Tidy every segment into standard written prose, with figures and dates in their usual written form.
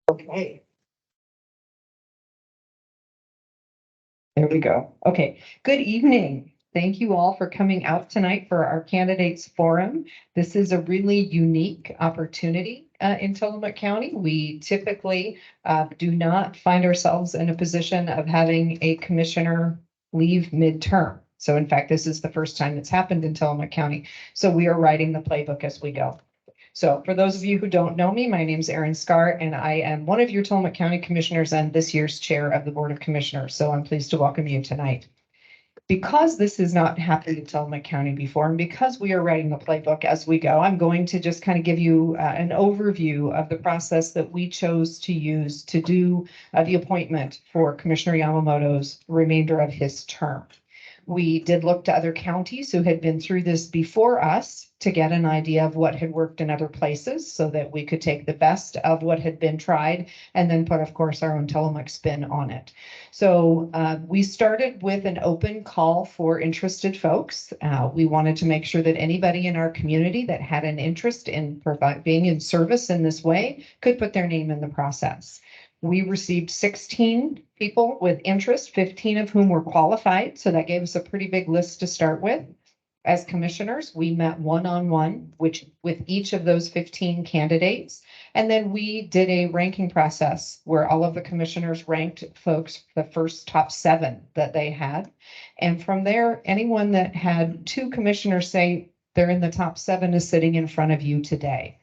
Okay. There we go. Okay. Good evening. Thank you all for coming out tonight for our candidates forum. This is a really unique opportunity in Tillamook County. We typically do not find ourselves in a position of having a commissioner leave midterm. So in fact, this is the first time it's happened in Tillamook County. So we are writing the playbook as we go. So for those of you who don't know me, my name is Erin Scar, and I am one of your Tillamook County Commissioners and this year's chair of the Board of Commissioners. So I'm pleased to welcome you tonight. Because this has not happened in Tillamook County before, and because we are writing the playbook as we go, I'm going to just kind of give you an overview of the process that we chose to use to do the appointment for Commissioner Yamamoto's remainder of his term. We did look to other counties who had been through this before us to get an idea of what had worked in other places so that we could take the best of what had been tried and then put, of course, our own Tillamook spin on it. So we started with an open call for interested folks. We wanted to make sure that anybody in our community that had an interest in being in service in this way could put their name in the process. We received 16 people with interest, 15 of whom were qualified. So that gave us a pretty big list to start with. As commissioners, we met one-on-one, with each of those 15 candidates. And then we did a ranking process where all of the commissioners ranked folks, the first top 7 that they had. And from there, anyone that had 2 commissioners say they're in the top 7 is sitting in front of you today.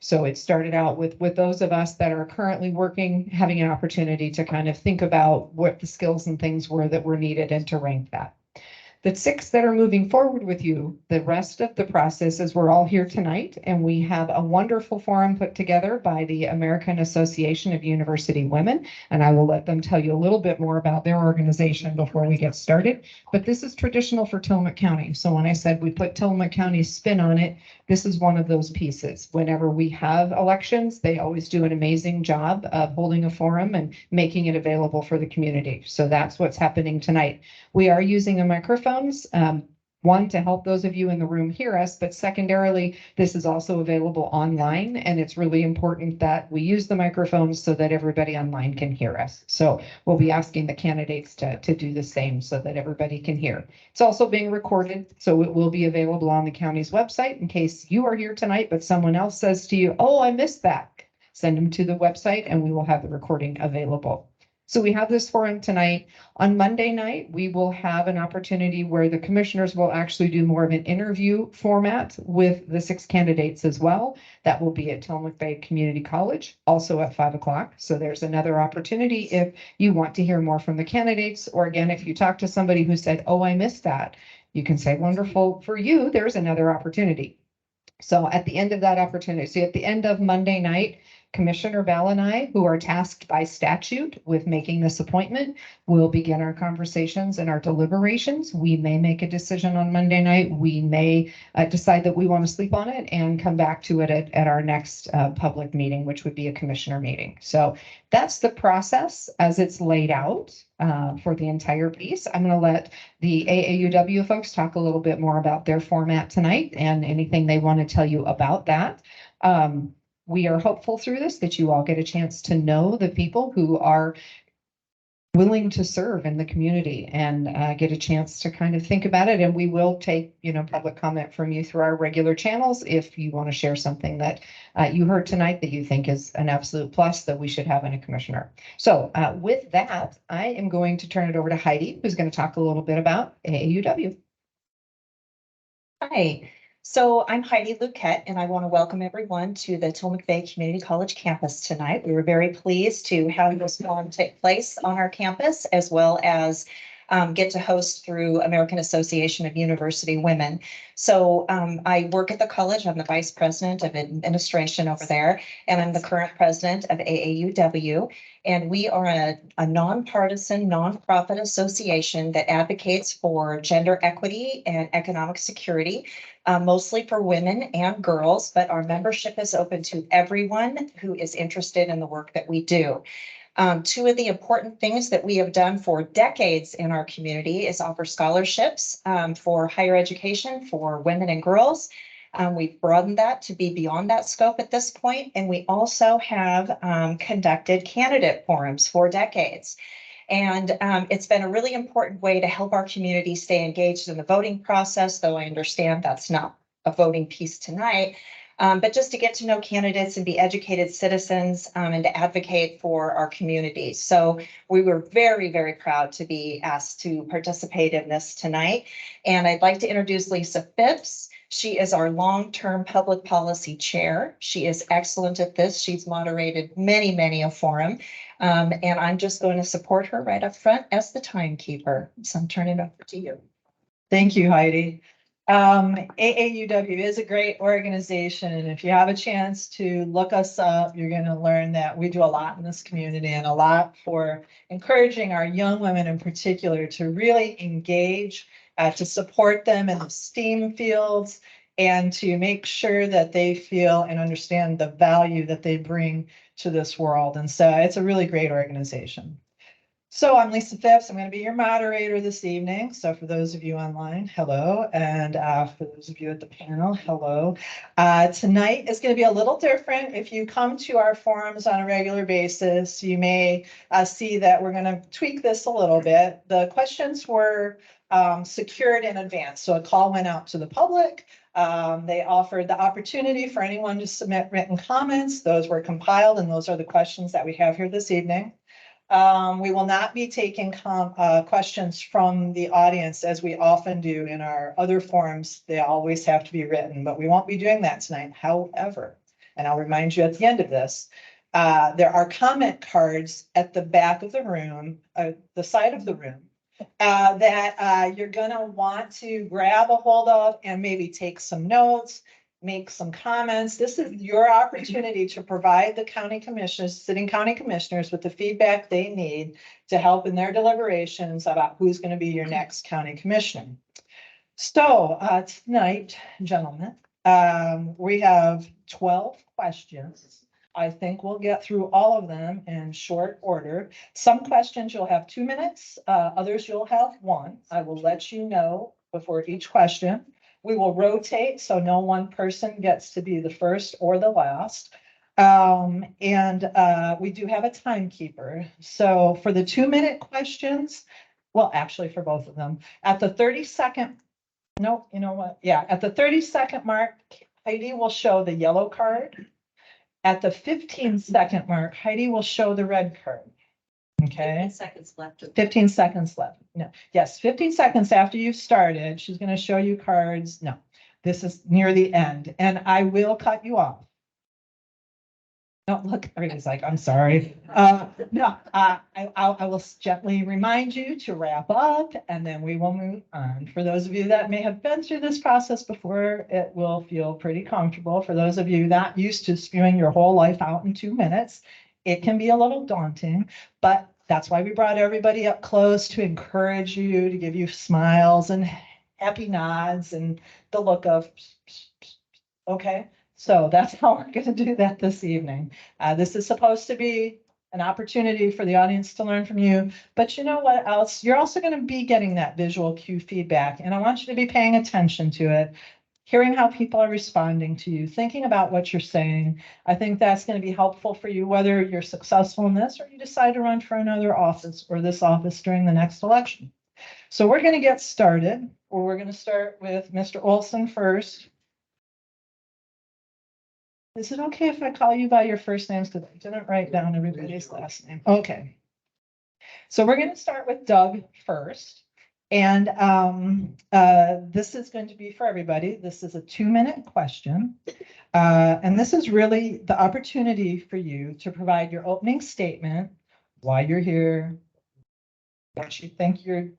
So it started out with those of us that are currently working, having an opportunity to kind of think about what the skills and things were that were needed and to rank that. The 6 that are moving forward with you, the rest of the process is we're all here tonight, and we have a wonderful forum put together by the American Association of University Women, and I will let them tell you a little bit more about their organization before we get started. But this is traditional for Tillamook County. So when I said we put Tillamook County's spin on it, this is one of those pieces. Whenever we have elections, they always do an amazing job of holding a forum and making it available for the community. So that's what's happening tonight. We are using a microphones, one, to help those of you in the room hear us, but secondarily, this is also available online, and it's really important that we use the microphones so that everybody online can hear us. So we'll be asking the candidates to do the same so that everybody can hear. It's also being recorded, so it will be available on the county's website in case you are here tonight, but someone else says to you, oh, I missed that. Send them to the website and we will have the recording available. So we have this forum tonight. On Monday night, we will have an opportunity where the commissioners will actually do more of an interview format with the 6 candidates as well. That will be at Tillamook Bay Community College, also at 5 o'clock. So there's another opportunity if you want to hear more from the candidates, or again, if you talk to somebody who said, oh, I missed that, you can say, wonderful for you, there's another opportunity. So at the end of that opportunity, so at the end of Monday night, Commissioner Bell and I, who are tasked by statute with making this appointment, will begin our conversations and our deliberations. We may make a decision on Monday night. We may decide that we want to sleep on it and come back to it at our next public meeting, which would be a commissioner meeting. So that's the process as it's laid out for the entire piece. I'm going to let the AAUW folks talk a little bit more about their format tonight and anything they want to tell you about that. We are hopeful through this that you all get a chance to know the people who are willing to serve in the community and get a chance to kind of think about it. And we will take, public comment from you through our regular channels if you want to share something that you heard tonight that you think is an absolute plus that we should have in a commissioner. So with that, I am going to turn it over to Heidi, who's going to talk a little bit about AAUW. Hi. So I'm Heidi Luquette, and I want to welcome everyone to the Tillamook Bay Community College campus tonight. We were very pleased to have this forum take place on our campus, as well as get to host through American Association of University Women. So I work at the college. I'm the vice president of administration over there, and I'm the current president of AAUW. And we are a nonpartisan, nonprofit association that advocates for gender equity and economic security, mostly for women and girls, but our membership is open to everyone who is interested in the work that we do. 2 of the important things that we have done for decades in our community is offer scholarships for higher education for women and girls. We've broadened that to be beyond that scope at this point, and we also have conducted candidate forums for decades. And it's been a really important way to help our community stay engaged in the voting process, though I understand that's not a voting piece tonight. But just to get to know candidates and be educated citizens and to advocate for our communities. So we were very, very proud to be asked to participate in this tonight. And I'd like to introduce Lisa Phipps. She is our long-term public policy chair. She is excellent at this. She's moderated many, many a forum. And I'm just going to support her right up front as the timekeeper. So I'm turning it over to you. Thank you, Heidi. AAUW is a great organization, and if you have a chance to look us up, you're going to learn that we do a lot in this community and a lot for encouraging our young women in particular to really engage, to support them in the STEAM fields, and to make sure that they feel and understand the value that they bring to this world. And so it's a really great organization. So I'm Lisa Phipps. I'm going to be your moderator this evening. So for those of you online, hello. And for those of you at the panel, hello. Tonight is going to be a little different. If you come to our forums on a regular basis, you may see that we're going to tweak this a little bit. The questions were secured in advance. So a call went out to the public. They offered the opportunity for anyone to submit written comments. Those were compiled, and those are the questions that we have here this evening. We will not be taking questions from the audience as we often do in our other forums. They always have to be written, but we won't be doing that tonight. However, and I'll remind you at the end of this, there are comment cards at the back of the room, the side of the room, that you're going to want to grab a hold of and maybe take some notes, make some comments. This is your opportunity to provide the county commissioners, sitting county commissioners, with the feedback they need to help in their deliberations about who's going to be your next county commissioner. So tonight, gentlemen, we have 12 questions. I think we'll get through all of them in short order. Some questions you'll have 2 minutes, others you'll have 1. I will let you know before each question. We will rotate, so no one person gets to be the first or the last. We do have a timekeeper. So for the 2-minute questions, well, actually for both of them, at the 30-second, no, you know what? Yeah, at the 30-second mark, Heidi will show the yellow card. At the 15-second mark, Heidi will show the red card. Okay. 15 seconds left. 15 seconds left. No, yes, 15 seconds after you've started, she's going to show you cards. No, this is near the end, and I will cut you off. No, look, everybody's like, I'm sorry. I will gently remind you to wrap up, and then we will move on. For those of you that may have been through this process before, it will feel pretty comfortable. For those of you not used to spewing your whole life out in 2 minutes, it can be a little daunting, but that's why we brought everybody up close to encourage you, to give you smiles and happy nods and the look of, okay? So that's how we're going to do that this evening. This is supposed to be an opportunity for the audience to learn from you, but you know what else? You're also going to be getting that visual cue feedback, and I want you to be paying attention to it. Hearing how people are responding to you, thinking about what you're saying. I think that's going to be helpful for you, whether you're successful in this or you decide to run for another office or this office during the next election. So we're going to get started, or we're going to start with Mr. Olson first. Is it okay if I call you by your first names? Because I didn't write down everybody's last name. Okay. So we're going to start with Doug first. And this is going to be for everybody. This is a 2-minute question. And this is really the opportunity for you to provide your opening statement, why you're here, what you think you're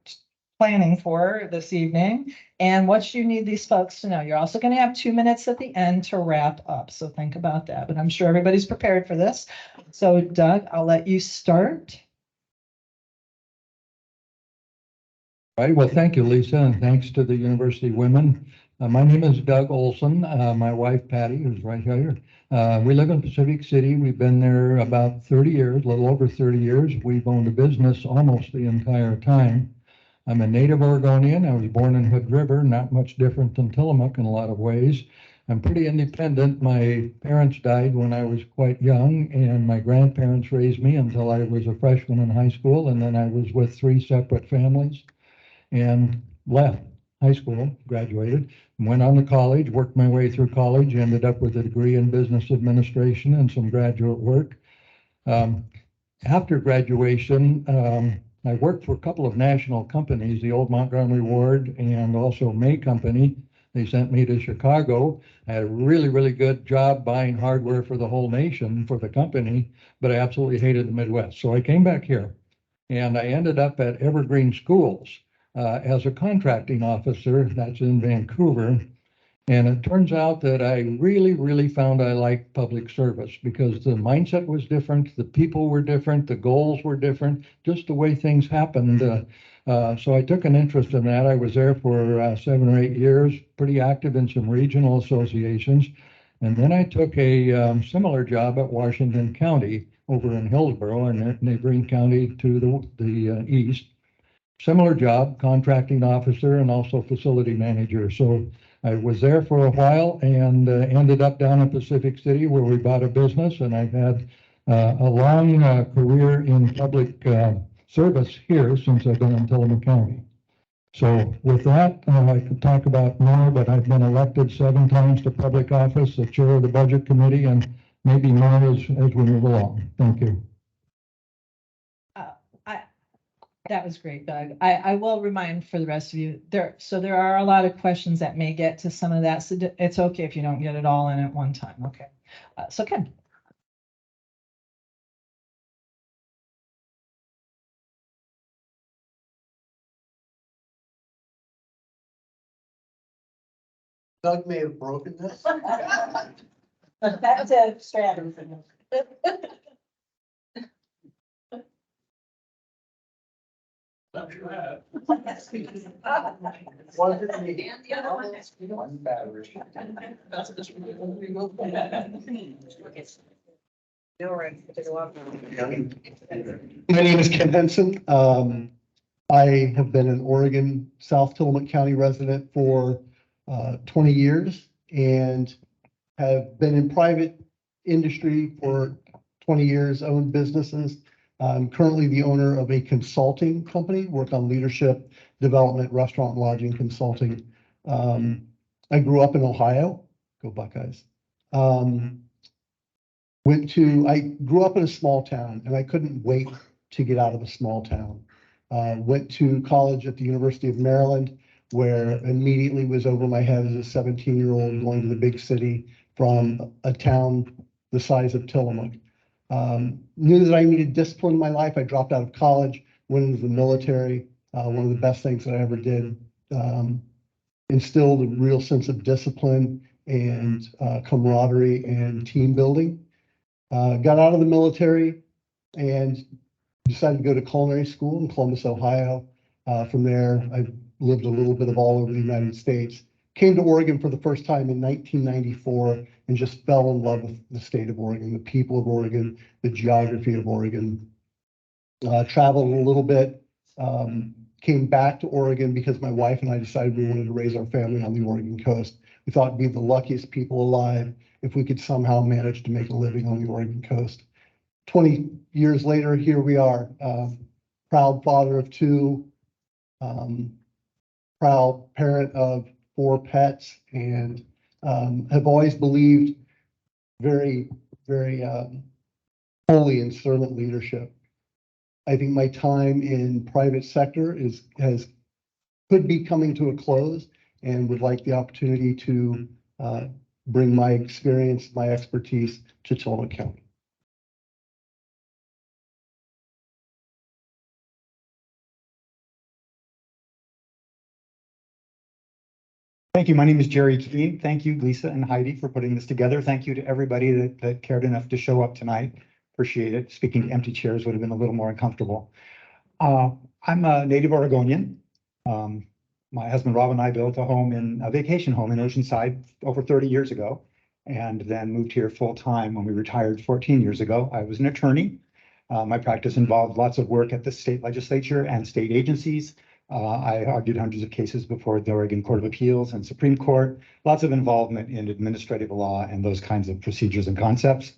planning for this evening, and what you need these folks to know. You're also going to have 2 minutes at the end to wrap up. So think about that. But I'm sure everybody's prepared for this. So Doug, I'll let you start. All right, well, thank you, Lisa, and thanks to the University Women. My name is Doug Olson. My wife, Patty, who's right here. We live in Pacific City. We've been there about 30 years, a little over 30 years. We've owned a business almost the entire time. I'm a native Oregonian. I was born in Hood River, not much different than Tillamook in a lot of ways. I'm pretty independent. My parents died when I was quite young, and my grandparents raised me until I was a freshman in high school, and then I was with three separate families and left high school, graduated, went on to college, worked my way through college, ended up with a degree in business administration and some graduate work. After graduation, I worked for a couple of national companies, the old Montgomery Ward and also May Company. They sent me to Chicago. I had a really, really good job buying hardware for the whole nation for the company, but I absolutely hated the Midwest. So I came back here and I ended up at Evergreen Schools as a contracting officer. That's in Vancouver. And it turns out that I really, really found I liked public service because the mindset was different, the people were different, the goals were different, just the way things happened. So I took an interest in that. I was there for 7 or 8 years, pretty active in some regional associations. And then I took a similar job at Washington County over in Hillsborough, a neighboring county to the east. Similar job, contracting officer and also facility manager. So I was there for a while and ended up down in Pacific City where we bought a business, and I've had a long career in public service here since I've been in Tillamook County. So with that, I could talk about more, but I've been elected 7 times to public office, the chair of the budget committee, and maybe more as we move along. Thank you. That was great, Doug. I will remind for the rest of you, there are a lot of questions that may get to some of that. So it's okay if you don't get it all in at one time. Okay. So Ken. Doug may have broken this. That's a strategy. One battery. My name is Ken Henson. I have been an Oregon, South Tillamook County resident for 20 years and have been in private industry for 20 years, owned businesses. I'm currently the owner of a consulting company, work on leadership, development, restaurant, lodging, consulting. I grew up in Ohio, go Buckeyes. I grew up in a small town and I couldn't wait to get out of a small town. Went to college at the University of Maryland, where immediately was over my head as a 17-year-old going to the big city from a town the size of Tillamook. Knew that I needed discipline in my life. I dropped out of college, went into the military. One of the best things that I ever did. Instilled a real sense of discipline and camaraderie and team building. Got out of the military and decided to go to culinary school in Columbus, Ohio. From there, I lived a little bit of all over the United States. Came to Oregon for the first time in 1994 and just fell in love with the state of Oregon, the people of Oregon, the geography of Oregon. Traveled a little bit, came back to Oregon because my wife and I decided we wanted to raise our family on the Oregon coast. We thought we'd be the luckiest people alive if we could somehow manage to make a living on the Oregon coast. 20 years later, here we are, proud father of 2, proud parent of 4 pets, and have always believed very, very wholly in servant leadership. I think my time in private sector could be coming to a close, and would like the opportunity to bring my experience, my expertise to Tillamook County. Thank you. My name is Jerry Keene. Thank you, Lisa and Heidi, for putting this together. Thank you to everybody that cared enough to show up tonight. Appreciate it. Speaking to empty chairs would have been a little more uncomfortable. I'm a native Oregonian. My husband Rob and I built a vacation home in Oceanside over 30 years ago, and then moved here full time when we retired 14 years ago. I was an attorney. My practice involved lots of work at the state legislature and state agencies. I argued hundreds of cases before the Oregon Court of Appeals and Supreme Court, lots of involvement in administrative law and those kinds of procedures and concepts.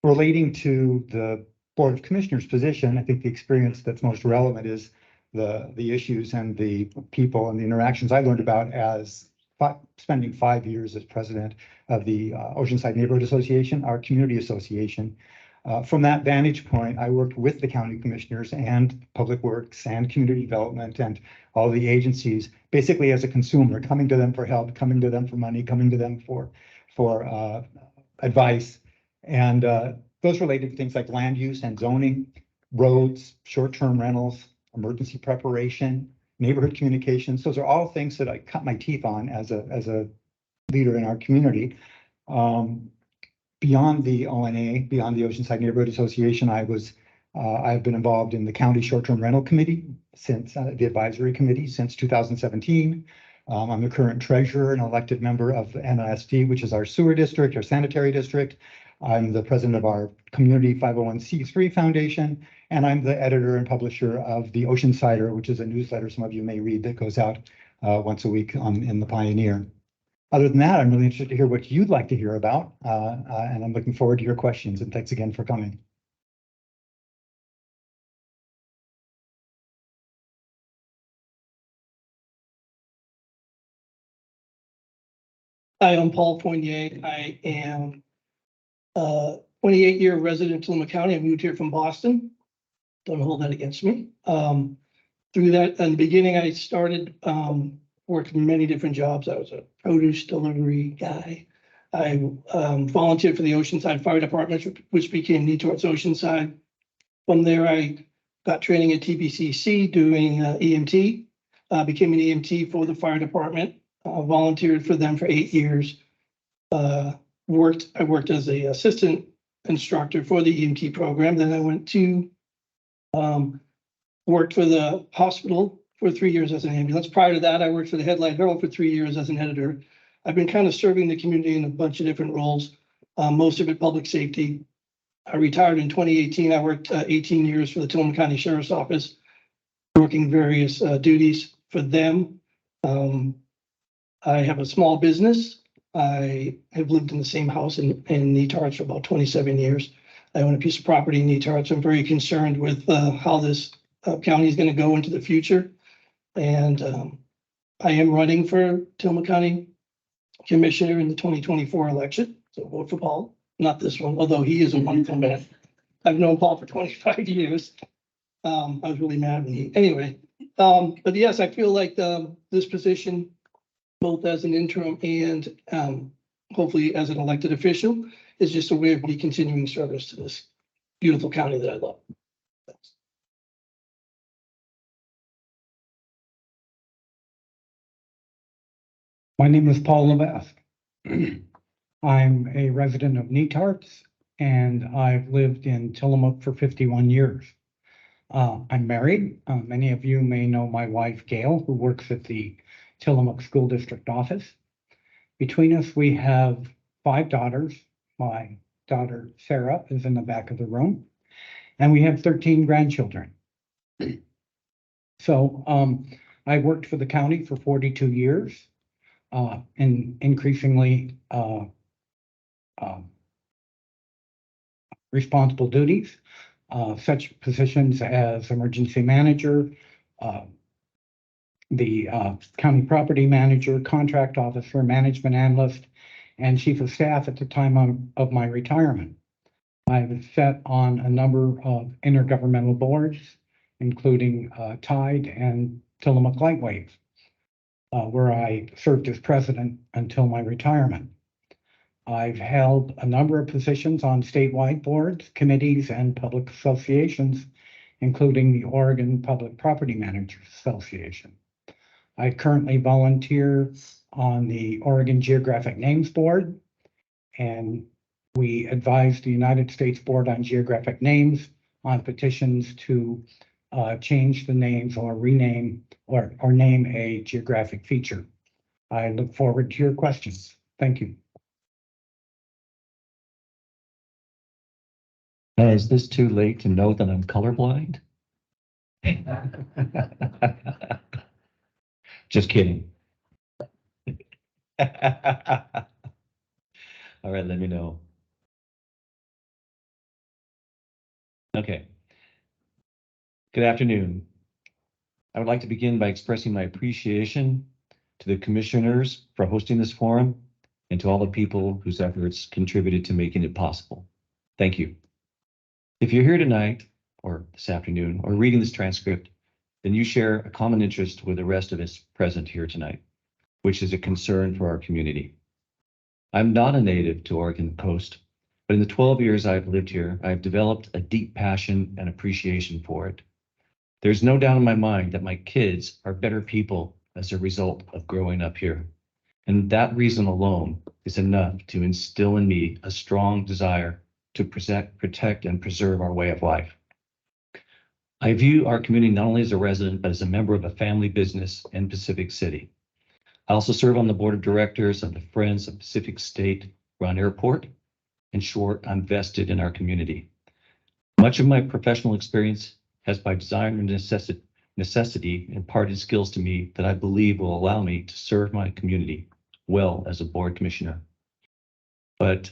Relating to the Board of Commissioners position, I think the experience that's most relevant is the issues and the people and the interactions I learned about as spending 5 years as president of the Oceanside Neighborhood Association, our community association. From that vantage point, I worked with the county commissioners and public works and community development and all the agencies, basically as a consumer, coming to them for help, coming to them for money, coming to them for advice. And those related to things like land use and zoning, roads, short-term rentals, emergency preparation, neighborhood communications. Those are all things that I cut my teeth on as a leader in our community. Beyond the ONA, beyond the Oceanside Neighborhood Association, I've been involved in the county short-term rental committee since the advisory committee since 2017. I'm the current treasurer and elected member of NISD, which is our sewer district, our sanitary district. I'm the president of our community 501c3 foundation, and I'm the editor and publisher of the Oceansider, which is a newsletter some of you may read that goes out once a week in the Pioneer. Other than that, I'm really interested to hear what you'd like to hear about, and I'm looking forward to your questions, and thanks again for coming. Hi, I'm Paul Fournier. I am a 28-year resident of Tillamook County. I moved here from Boston. Don't hold that against me. Through that, in the beginning, I started working many different jobs. I was a produce delivery guy. I volunteered for the Oceanside Fire Department, which became Need Towards Oceanside. From there, I got training at TPCC doing EMT, became an EMT for the fire department, volunteered for them for 8 years. I worked as an assistant instructor for the EMT program. Then I went to worked for the hospital for 3 years as an ambulance. Prior to that, I worked for the Headlight Herald for 3 years as an editor. I've been kind of serving the community in a bunch of different roles, most of it public safety. I retired in 2018. I worked 18 years for the Tillamook County Sheriff's Office, working various duties for them. I have a small business. I have lived in the same house in Netarts for about 27 years. I own a piece of property in Netarts. I'm very concerned with how this county is going to go into the future. And I am running for Tillamook County Commissioner in the 2024 election. So vote for Paul, not this one, although he is a wonderful man. I've known Paul for 25 years. I was really mad when anyway. But yes, I feel like this position, both as an interim and hopefully as an elected official, is just a way of me continuing service to this beautiful county that I love. Thanks. My name is Paul Levesque. I'm a resident of Netarts, and I've lived in Tillamook for 51 years. I'm married. Many of you may know my wife, Gail, who works at the Tillamook School District office. Between us, we have 5 daughters. My daughter, Sarah, is in the back of the room, and we have 13 grandchildren. So I worked for the county for 42 years. And increasingly responsible duties, such positions as emergency manager, the county property manager, contract officer, management analyst, and chief of staff at the time of my retirement. I was set on a number of intergovernmental boards, including TIDE and Tillamook Lightwave, where I served as president until my retirement. I've held a number of positions on statewide boards, committees, and public associations, including the Oregon Public Property Managers Association. I currently volunteer on the Oregon Geographic Names Board, and we advise the United States Board on Geographic Names on petitions to change the names or rename or name a geographic feature. I look forward to your questions. Thank you. Is this too late to know that I'm colorblind? Just kidding. All right, let me know. Okay. Good afternoon. I would like to begin by expressing my appreciation to the commissioners for hosting this forum and to all the people whose efforts contributed to making it possible. Thank you. If you're here tonight or this afternoon or reading this transcript, then you share a common interest with the rest of us present here tonight, which is a concern for our community. I'm not a native to Oregon coast, but in the 12 years I've lived here, I've developed a deep passion and appreciation for it. There's no doubt in my mind that my kids are better people as a result of growing up here. And that reason alone is enough to instill in me a strong desire to protect and preserve our way of life. I view our community not only as a resident, but as a member of a family business in Pacific City. I also serve on the board of directors of the Friends of Pacific State Run Airport. In short, I'm vested in our community. Much of my professional experience has by design or necessity imparted skills to me that I believe will allow me to serve my community well as a board commissioner. But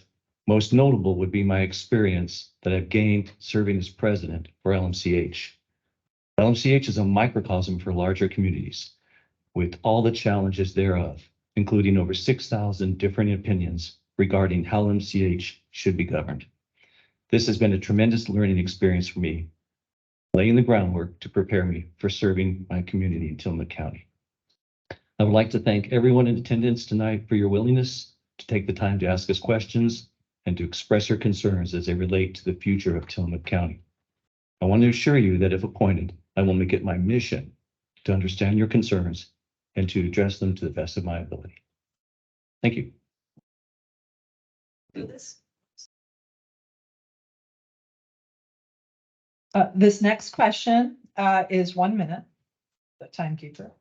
most notable would be my experience that I've gained serving as president for LMCH. LMCH is a microcosm for larger communities with all the challenges thereof, including over 6,000 different opinions regarding how LMCH should be governed. This has been a tremendous learning experience for me, laying the groundwork to prepare me for serving my community in Tillamook County. I would like to thank everyone in attendance tonight for your willingness to take the time to ask us questions and to express your concerns as they relate to the future of Tillamook County. I want to assure you that if appointed, I will make it my mission to understand your concerns and to address them to the best of my ability. Thank you. This next question is 1 minute, the timekeeper.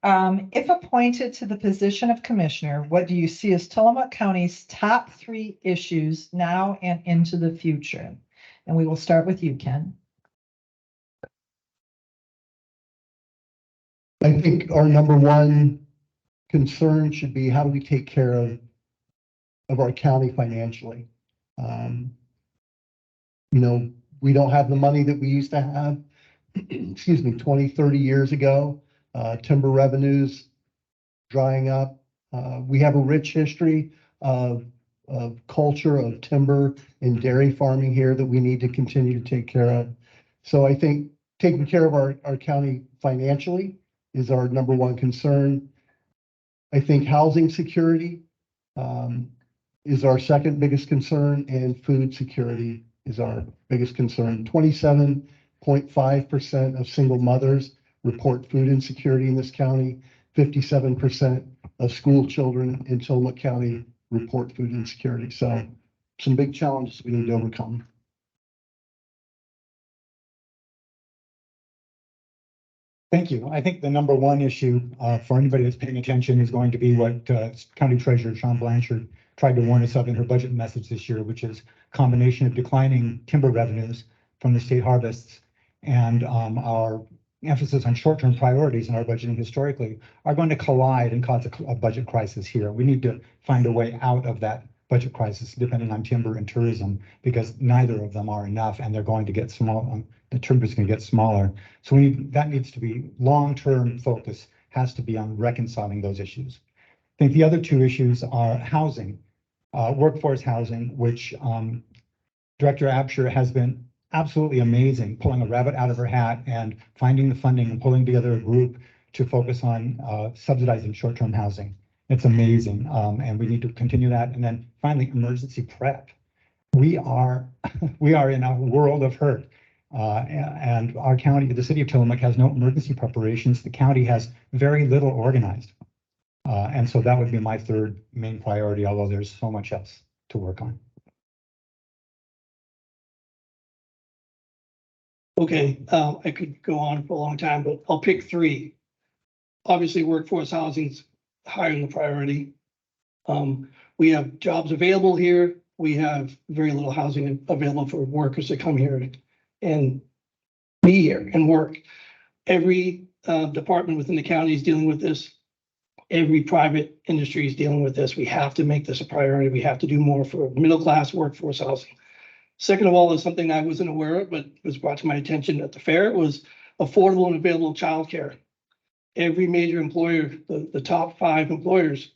If appointed to the position of commissioner, what do you see as Tillamook County's top 3 issues now and into the future? And we will start with you, Ken. I think our number one concern should be how do we take care of our county financially? You know, we don't have the money that we used to have, excuse me, 20, 30 years ago. Timber revenues drying up. We have a rich history of culture of timber and dairy farming here that we need to continue to take care of. So I think taking care of our county financially is our number one concern. I think housing security is our second biggest concern, and food security is our biggest concern. 27.5% of single mothers report food insecurity in this county. 57% of school children in Tillamook County report food insecurity. So some big challenges we need to overcome. Thank you. I think the number one issue for anybody that's paying attention is going to be what County Treasurer Sean Blanchard tried to warn us of in her budget message this year, which is a combination of declining timber revenues from the state harvests and our emphasis on short-term priorities in our budgeting historically are going to collide and cause a budget crisis here. We need to find a way out of that budget crisis depending on timber and tourism, because neither of them are enough and they're going to get small. The timber is going to get smaller. So that needs to be long-term focus, has to be on reconciling those issues. I think the other 2 issues are housing, workforce housing, which Director Absher has been absolutely amazing, pulling a rabbit out of her hat and finding the funding and pulling together a group to focus on subsidizing short-term housing. It's amazing, and we need to continue that. And then finally, emergency prep. We are in a world of hurt, and our county, the city of Tillamook, has no emergency preparations. The county has very little organized, and so that would be my 3rd main priority, although there's so much else to work on. Okay, I could go on for a long time, but I'll pick 3. Obviously, workforce housing's higher in the priority. We have jobs available here. We have very little housing available for workers to come here and be here and work. Every department within the county is dealing with this. Every private industry is dealing with this. We have to make this a priority. We have to do more for middle-class workforce housing. Second of all, is something I wasn't aware of, but was brought to my attention at the fair, was affordable and available childcare. Every major employer, the top 5 employers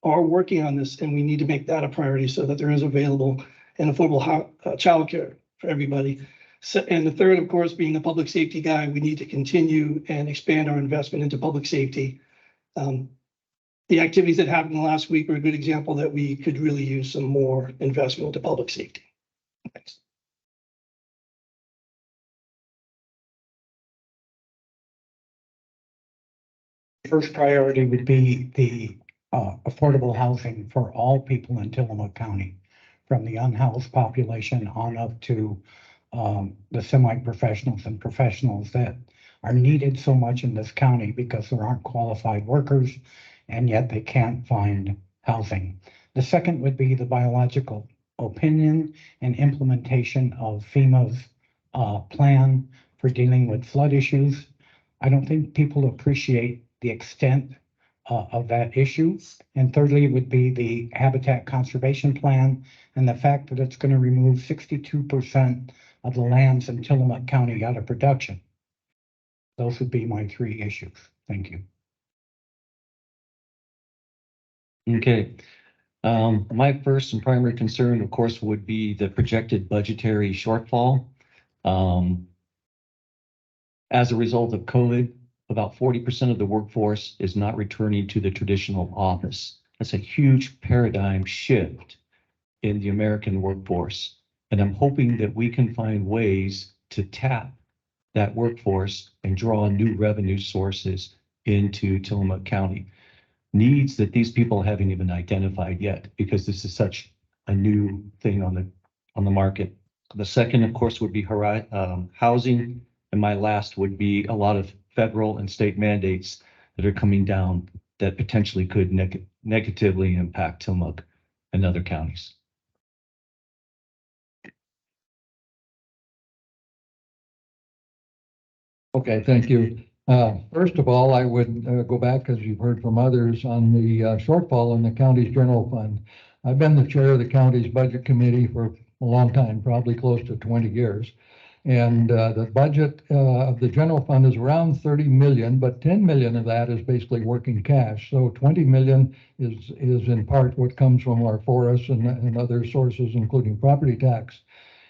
are working on this, and we need to make that a priority so that there is available and affordable childcare for everybody. So, and the third, of course, being a public safety guy, we need to continue and expand our investment into public safety. The activities that happened last week are a good example that we could really use some more investment into public safety. Thanks. First priority would be the affordable housing for all people in Tillamook County, from the unhoused population on up to the semi-professionals and professionals that are needed so much in this county because there aren't qualified workers and yet they can't find housing. The second would be the biological opinion and implementation of FEMA's plan for dealing with flood issues. I don't think people appreciate the extent of that issue. And thirdly would be the habitat conservation plan and the fact that it's going to remove 62% of the lands in Tillamook County out of production. Those would be my 3 issues. Thank you. Okay. My first and primary concern, of course, would be the projected budgetary shortfall. As a result of COVID, about 40% of the workforce is not returning to the traditional office. That's a huge paradigm shift in the American workforce. And I'm hoping that we can find ways to tap that workforce and draw new revenue sources into Tillamook County. Needs that these people haven't even identified yet, because this is such a new thing on the market. The second, of course, would be housing. And my last would be a lot of federal and state mandates that are coming down that potentially could negatively impact Tillamook and other counties. Okay, thank you. First of all, I would go back, as you've heard from others, on the shortfall in the county's general fund. I've been the chair of the county's budget committee for a long time, probably close to 20 years. And the budget of the general fund is around 30 million, but 10 million of that is basically working cash. So 20 million is in part what comes from our forests and other sources, including property tax.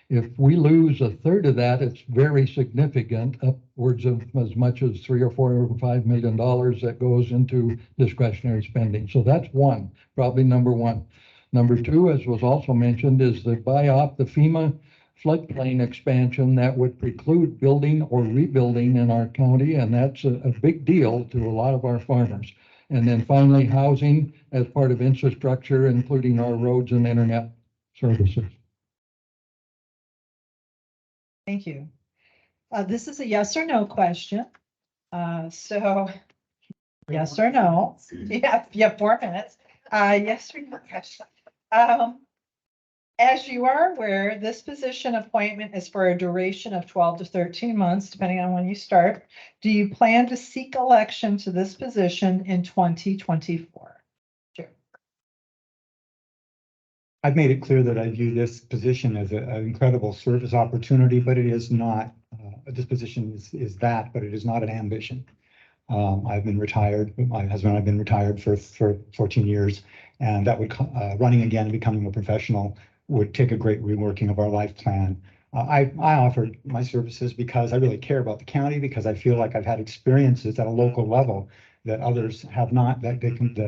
If we lose a third of that, it's very significant, upwards of as much as $3 or $4 or $5 million that goes into discretionary spending. So that's one, probably number one. Number two, as was also mentioned, is the buy-off the FEMA floodplain expansion that would preclude building or rebuilding in our county, and that's a big deal to a lot of our farmers. And then finally, housing as part of infrastructure, including our roads and internet services. Thank you. This is a yes or no question. So yes or no? Yeah, you have 4 minutes. Yes or no question. As you are aware, this position appointment is for a duration of 12 to 13 months, depending on when you start. Do you plan to seek election to this position in 2024? Sure. I've made it clear that I view this position as an incredible service opportunity, but it is not, this position is that, but it is not an ambition. I've been retired, my husband and I have been retired for 14 years, and that would, running again, becoming a professional would take a great reworking of our life plan. I offered my services because I really care about the county, because I feel like I've had experiences at a local level that others have not, that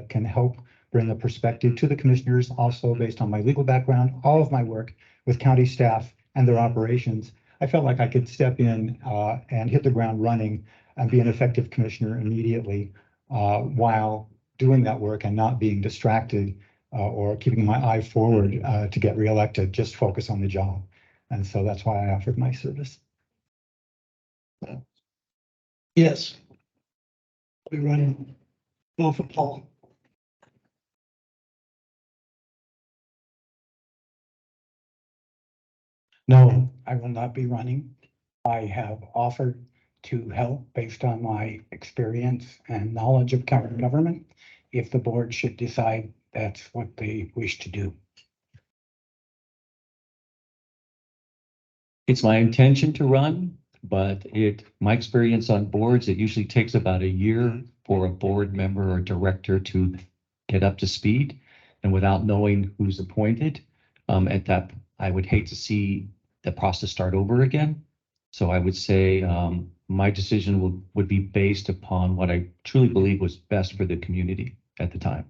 can help bring a perspective to the commissioners, also based on my legal background, all of my work with county staff and their operations. I felt like I could step in and hit the ground running and be an effective commissioner immediately while doing that work and not being distracted or keeping my eye forward to get reelected, just focus on the job. And so that's why I offered my service. Yes. We run. Go for Paul. No, I will not be running. I have offered to help based on my experience and knowledge of county government, if the board should decide that's what they wish to do. It's my intention to run, but my experience on boards, it usually takes about a year for a board member or director to get up to speed. And without knowing who's appointed, I would hate to see the process start over again. So I would say my decision would be based upon what I truly believe was best for the community at the time.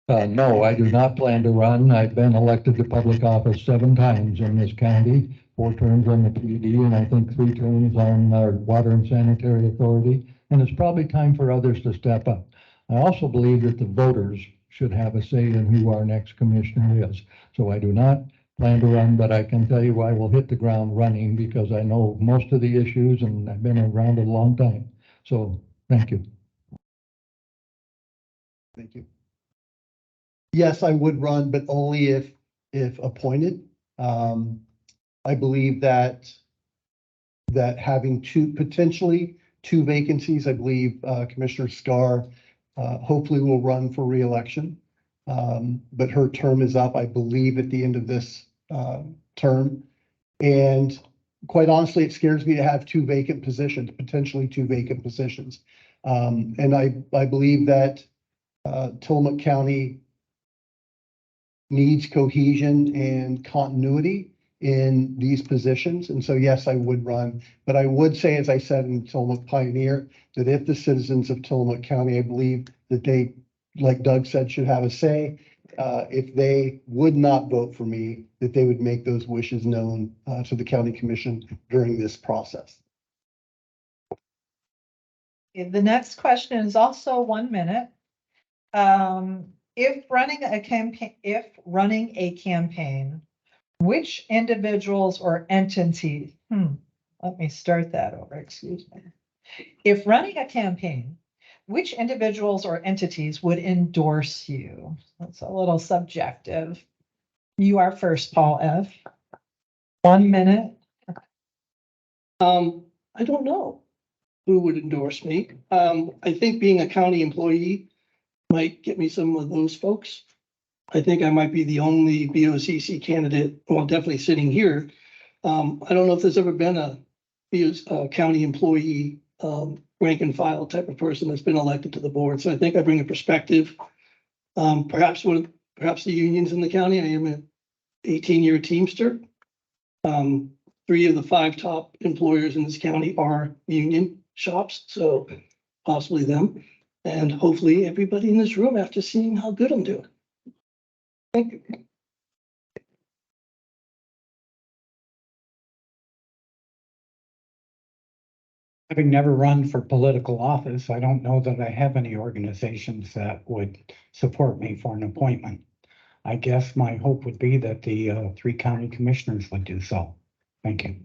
No, I do not plan to run. I've been elected to public office 7 times in this county, 4 terms on the PD, and I think 3 terms on our Water and Sanitary Authority. And it's probably time for others to step up. I also believe that the voters should have a say in who our next commissioner is. So I do not plan to run, but I can tell you I will hit the ground running because I know most of the issues and I've been around a long time. So thank you. Thank you. Yes, I would run, but only if appointed. I believe that having potentially two vacancies, I believe Commissioner Scar hopefully will run for re-election. But her term is up, I believe, at the end of this term. And quite honestly, it scares me to have 2 vacant positions, potentially 2 vacant positions. And I believe that Tillamook County needs cohesion and continuity in these positions. And so, yes, I would run, but I would say, as I said in Tillamook Pioneer, that if the citizens of Tillamook County, I believe that they, like Doug said, should have a say. If they would not vote for me, that they would make those wishes known to the county commission during this process. The next question is also 1 minute. If running a campaign, which individuals or entities, let me start that over, excuse me. If running a campaign, which individuals or entities would endorse you? That's a little subjective. You are first, Paul F. 1 minute. I don't know who would endorse me. I think being a county employee might get me some of those folks. I think I might be the only BOCC candidate, well, definitely sitting here. I don't know if there's ever been a county employee rank and file type of person that's been elected to the board. So I think I bring a perspective. Perhaps the unions in the county. I am an 18-year Teamster. 3 of the 5 top employers in this county are union shops, so possibly them. And hopefully everybody in this room after seeing how good I'm doing. Thank you. Having never run for political office, I don't know that I have any organizations that would support me for an appointment. I guess my hope would be that the 3 county commissioners would do so. Thank you.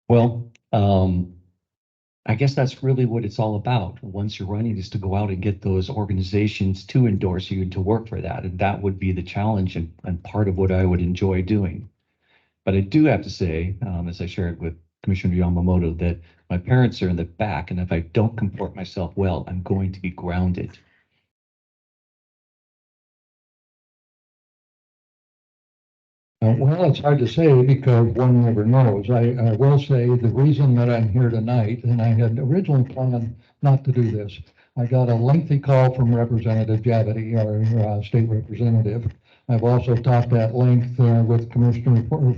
Well, I guess that's really what it's all about. Once you're running is to go out and get those organizations to endorse you and to work for that. And that would be the challenge and part of what I would enjoy doing. But I do have to say, as I shared with Commissioner Yamamoto, that my parents are in the back, and if I don't comport myself well, I'm going to be grounded. Well, it's hard to say because one never knows. I will say the reason that I'm here tonight, and I had originally planned not to do this. I got a lengthy call from Representative Javity, our state representative. I've also talked at length with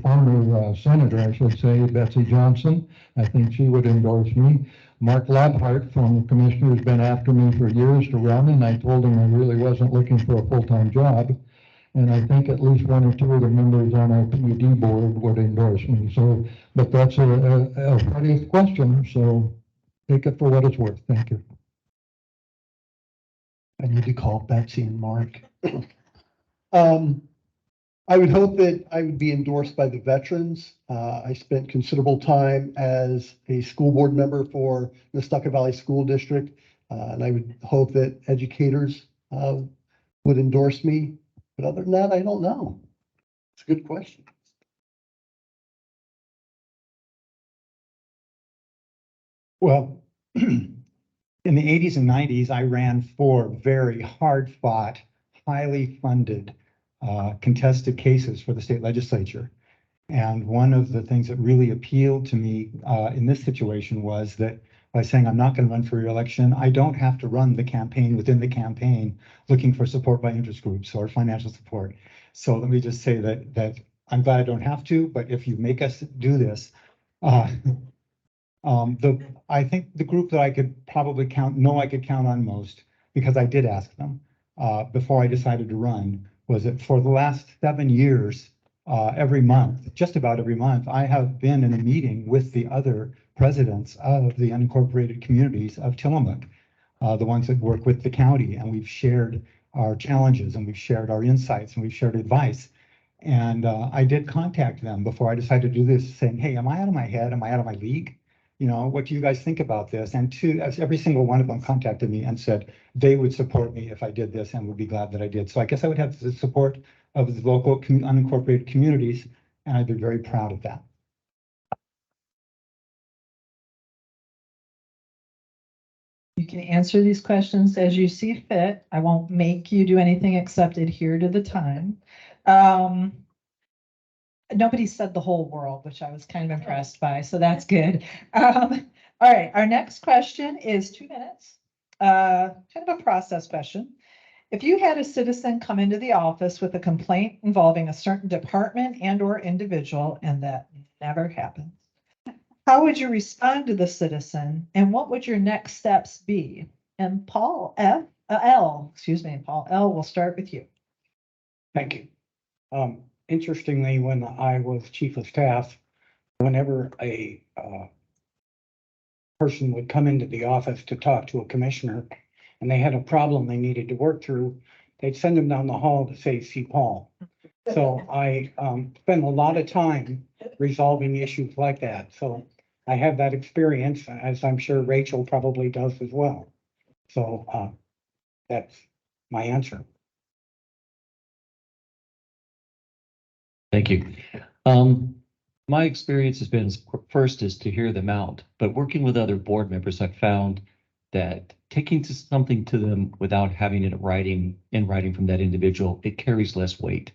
former Senator, I should say, Betsy Johnson. I think she would endorse me. Mark Labhart from the Commissioner has been after me for years to run, and I told him I really wasn't looking for a full-time job. And I think at least 1 or 2 of the members on our PED board would endorse me. So, but that's a funny question, so take it for what it's worth. Thank you. I need to call Betsy and Mark. I would hope that I would be endorsed by the veterans. I spent considerable time as a school board member for the Nestucca Valley School District, and I would hope that educators would endorse me. But other than that, I don't know. It's a good question. Well, in the 80s and 90s, I ran 4 very hard-fought, highly funded, contested cases for the state legislature. And one of the things that really appealed to me in this situation was that by saying I'm not going to run for re-election, I don't have to run the campaign within the campaign looking for support by interest groups or financial support. So let me just say that I'm glad I don't have to, but if you make us do this, I think the group that I could probably I could count on most, because I did ask them before I decided to run, was that for the last 7 years, every month, just about every month, I have been in a meeting with the other presidents of the unincorporated communities of Tillamook, the ones that work with the county, and we've shared our challenges and we've shared our insights and we've shared advice. And I did contact them before I decided to do this, saying, hey, am I out of my head? Am I out of my league? You know, what do you guys think about this? And every single one of them contacted me and said they would support me if I did this and would be glad that I did. So I guess I would have the support of the local unincorporated communities, and I'd be very proud of that. You can answer these questions as you see fit. I won't make you do anything except adhere to the time. Nobody said the whole world, which I was kind of impressed by, so that's good. All right, our next question is 2 minutes. Kind of a process question. If you had a citizen come into the office with a complaint involving a certain department and or individual, and that never happens, how would you respond to the citizen and what would your next steps be? And Paul L, we'll start with you. Thank you. Interestingly, when I was chief of staff, whenever a person would come into the office to talk to a commissioner and they had a problem they needed to work through, they'd send them down the hall to say, see Paul. So I spend a lot of time resolving issues like that. So I have that experience, as I'm sure Rachel probably does as well. So that's my answer. Thank you. My experience has been, first is to hear them out, but working with other board members, I've found that taking something to them without having it in writing from that individual, it carries less weight.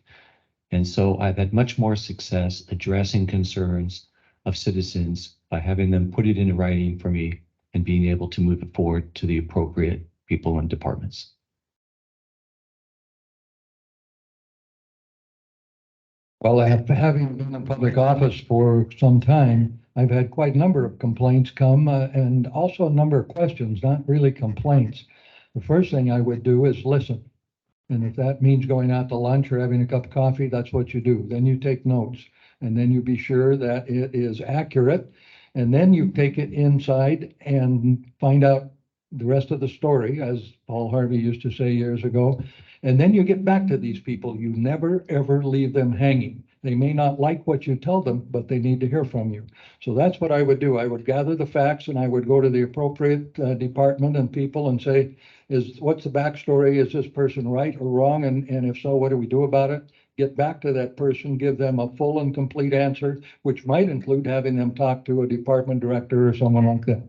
And so I've had much more success addressing concerns of citizens by having them put it into writing for me and being able to move it forward to the appropriate people and departments. Well, after having been in public office for some time, I've had quite a number of complaints come and also a number of questions, not really complaints. The first thing I would do is listen. And if that means going out to lunch or having a cup of coffee, that's what you do. Then you take notes and then you be sure that it is accurate. And then you take it inside and find out the rest of the story, as Paul Harvey used to say years ago. And then you get back to these people. You never, ever leave them hanging. They may not like what you tell them, but they need to hear from you. So that's what I would do. I would gather the facts and I would go to the appropriate department and people and say, what's the backstory? Is this person right or wrong? And if so, what do we do about it? Get back to that person, give them a full and complete answer, which might include having them talk to a department director or someone like that.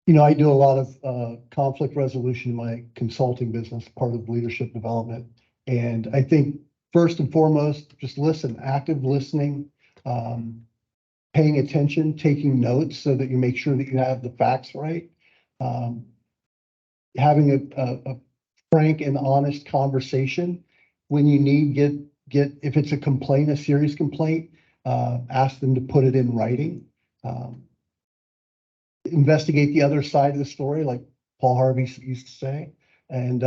You know, I do a lot of conflict resolution in my consulting business, part of leadership development. And I think first and foremost, just listen, active listening, paying attention, taking notes so that you make sure that you have the facts right. Having a frank and honest conversation. When you need, if it's a complaint, a serious complaint, ask them to put it in writing. Investigate the other side of the story, like Paul Harvey used to say. And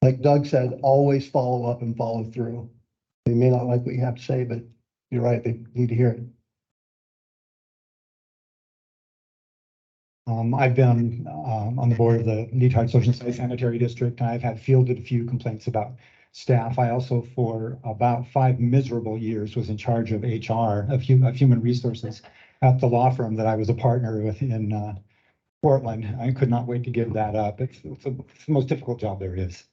like Doug said, always follow up and follow through. They may not like what you have to say, but you're right, they need to hear it. I've been on the board of the Detroit Social Science Sanitary District, and I've had fielded a few complaints about staff. I also, for about 5 miserable years, was in charge of HR, of human resources at the law firm that I was a partner with in Portland. I could not wait to give that up. It's the most difficult job there is.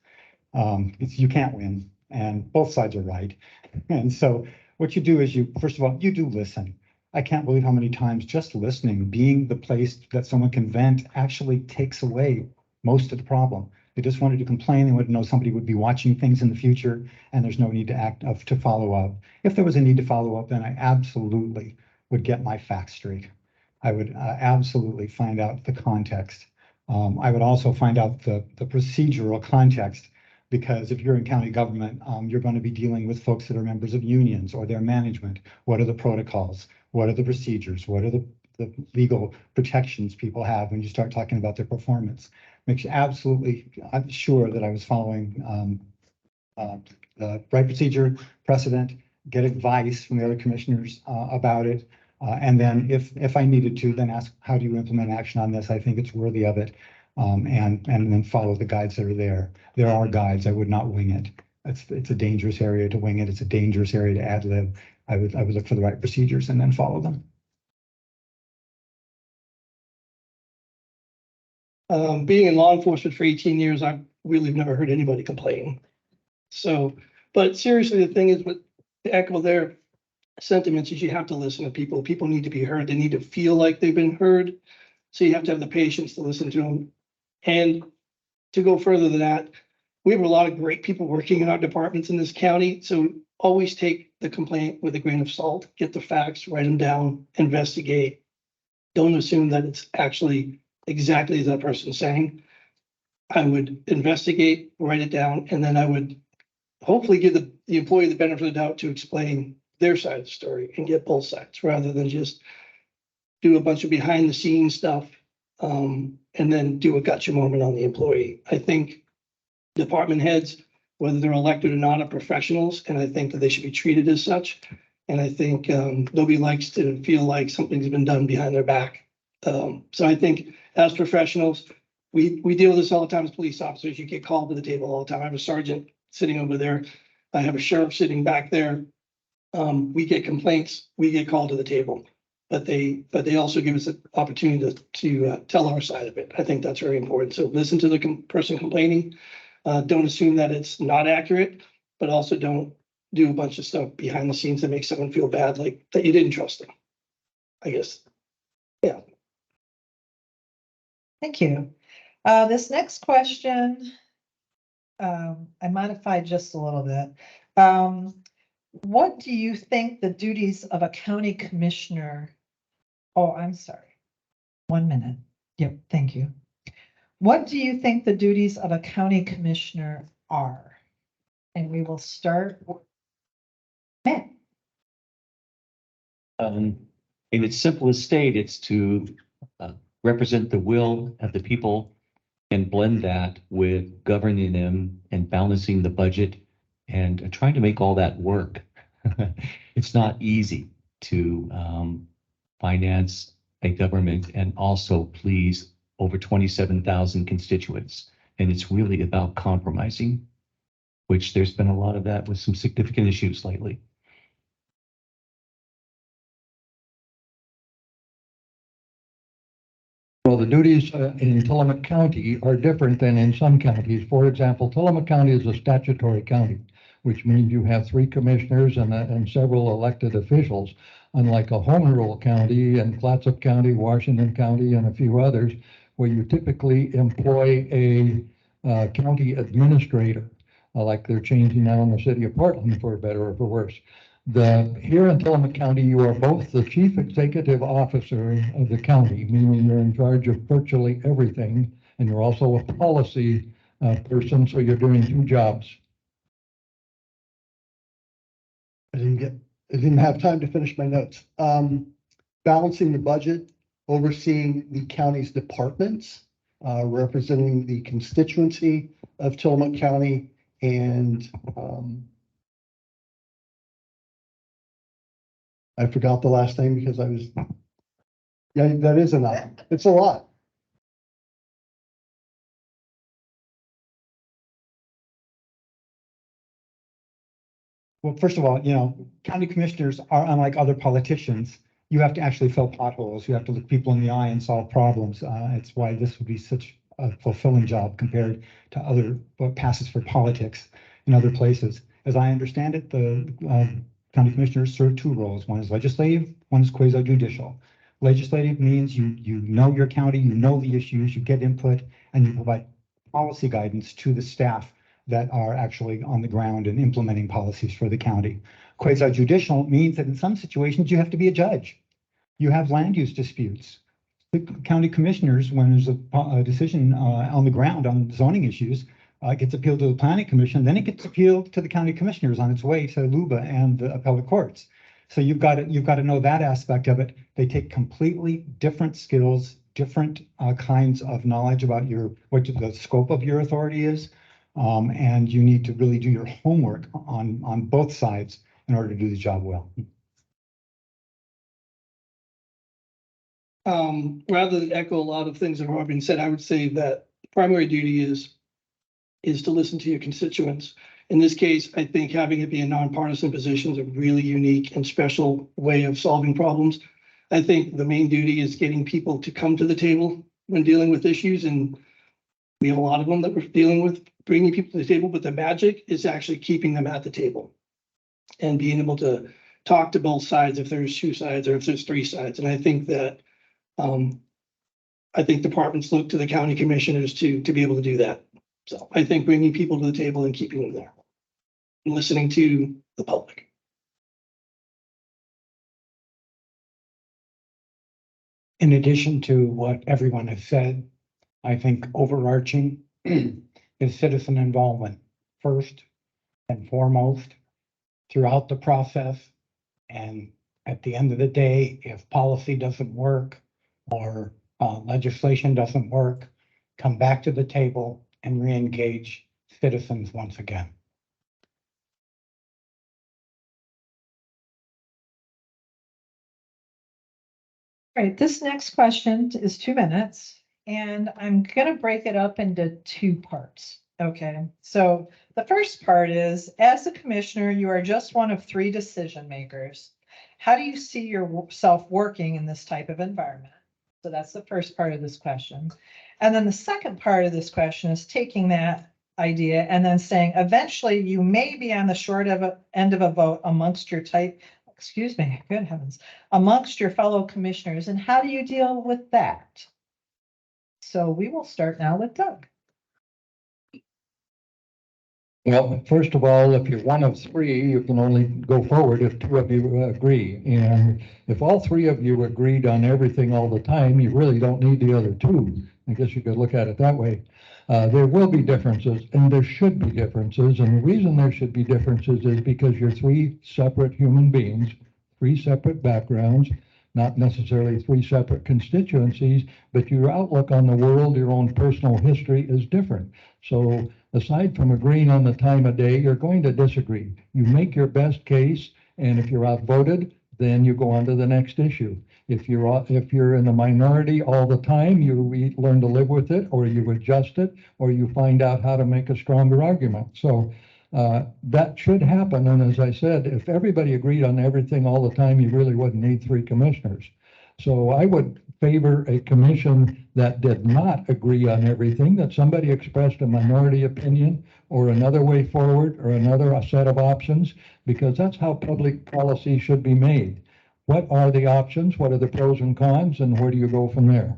You can't win, and both sides are right. And so what you do is first of all, you do listen. I can't believe how many times just listening, being the place that someone can vent, actually takes away most of the problem. They just wanted to complain. They would know somebody would be watching things in the future, and there's no need to follow up. If there was a need to follow up, then I absolutely would get my facts straight. I would absolutely find out the context. I would also find out the procedural context, because if you're in county government, you're going to be dealing with folks that are members of unions or their management. What are the protocols? What are the procedures? What are the legal protections people have when you start talking about their performance? Makes you absolutely sure that I was following the right procedure, precedent, get advice from the other commissioners about it. And then if I needed to, then ask, how do you implement action on this? I think it's worthy of it. And then follow the guides that are there. There are guides. I would not wing it. It's a dangerous area to wing it. It's a dangerous area to ad lib. I would look for the right procedures and then follow them. Being in law enforcement for 18 years, I really have never heard anybody complain. So, but seriously, the thing is, to echo their sentiments, is you have to listen to people. People need to be heard. They need to feel like they've been heard. So you have to have the patience to listen to them. And to go further than that, we have a lot of great people working in our departments in this county. So always take the complaint with a grain of salt, get the facts, write them down, investigate. Don't assume that it's actually exactly as that person's saying. I would investigate, write it down, and then I would hopefully give the employee the benefit of the doubt to explain their side of the story and get both sides, rather than just do a bunch of behind the scenes stuff and then do a gotcha moment on the employee. I think department heads, whether they're elected or not, are professionals, and I think that they should be treated as such. And I think nobody likes to feel like something's been done behind their back. So I think as professionals, we deal with this all the time as police officers. You get called to the table all the time. I have a sergeant sitting over there. I have a sheriff sitting back there. We get complaints, we get called to the table, but they also give us an opportunity to tell our side of it. I think that's very important. So listen to the person complaining. Don't assume that it's not accurate, but also don't do a bunch of stuff behind the scenes that makes someone feel bad, like that you didn't trust them, I guess. Yeah. Thank you. This next question, I modified just a little bit. What do you think the duties of a county commissioner? Oh, I'm sorry. 1 minute. Yep, thank you. What do you think the duties of a county commissioner are? And we will start with Matt. In its simplest state, it's to represent the will of the people and blend that with governing them and balancing the budget and trying to make all that work. It's not easy to finance a government and also please over 27,000 constituents. And it's really about compromising, which there's been a lot of that with some significant issues lately. Well, the duties in Tillamook County are different than in some counties. For example, Tillamook County is a statutory county, which means you have 3 commissioners and several elected officials, unlike a home rule county and Clatsop County, Washington County, and a few others, where you typically employ a county administrator, like they're changing now in the city of Portland, for better or for worse. Here in Tillamook County, you are both the chief executive officer of the county, meaning you're in charge of virtually everything, and you're also a policy person, so you're doing 2 jobs. I didn't have time to finish my notes. Balancing the budget, overseeing the county's departments, representing the constituency of Tillamook County, and I forgot the last name because yeah, that is enough. It's a lot. Well, first of all, county commissioners are unlike other politicians. You have to actually fill potholes. You have to look people in the eye and solve problems. It's why this would be such a fulfilling job compared to other, what passes for politics in other places. As I understand it, the county commissioners serve two roles. One is legislative, one is quasi judicial. Legislative means you know your county, you know the issues, you get input, and you provide policy guidance to the staff that are actually on the ground and implementing policies for the county. Quasi judicial means that in some situations you have to be a judge. You have land use disputes. The county commissioners, when there's a decision on the ground on zoning issues, gets appealed to the planning commission, then it gets appealed to the county commissioners on its way to LUBA and the appellate courts. So you've got to know that aspect of it. They take completely different skills, different kinds of knowledge about what the scope of your authority is. And you need to really do your homework on both sides in order to do the job well. Rather than echo a lot of things that have already been said, I would say that primary duty is to listen to your constituents. In this case, I think having it be a nonpartisan position is a really unique and special way of solving problems. I think the main duty is getting people to come to the table when dealing with issues, and we have a lot of them that we're dealing with, bringing people to the table, but the magic is actually keeping them at the table and being able to talk to both sides if there's two sides or if there's three sides. And I think that departments look to the county commissioners to be able to do that. So I think bringing people to the table and keeping them there and listening to the public. In addition to what everyone has said, I think overarching is citizen involvement first and foremost throughout the process. And at the end of the day, if policy doesn't work or legislation doesn't work, come back to the table and re-engage citizens once again. All right, this next question is 2 minutes, and I'm gonna break it up into 2 parts. Okay, so the first part is, as a commissioner, you are just one of 3 decision makers. How do you see yourself working in this type of environment? So that's the first part of this question. And then the second part of this question is taking that idea and then saying, eventually you may be on the short end of a vote amongst your excuse me, good heavens, amongst your fellow commissioners, and how do you deal with that? So we will start now with Doug. Well, first of all, if you're one of 3, you can only go forward if 2 of you agree. And if all 3 of you agreed on everything all the time, you really don't need the other 2. I guess you could look at it that way. There will be differences, and there should be differences. And the reason there should be differences is because you're 3 separate human beings, 3 separate backgrounds, not necessarily 3 separate constituencies, but your outlook on the world, your own personal history is different. So aside from agreeing on the time of day, you're going to disagree. You make your best case, and if you're outvoted, then you go on to the next issue. If you're in the minority all the time, you learn to live with it, or you adjust it, or you find out how to make a stronger argument. So that should happen. And as I said, if everybody agreed on everything all the time, you really wouldn't need 3 commissioners. So I would favor a commission that did not agree on everything, that somebody expressed a minority opinion or another way forward or another set of options, because that's how public policy should be made. What are the options? What are the pros and cons? And where do you go from there?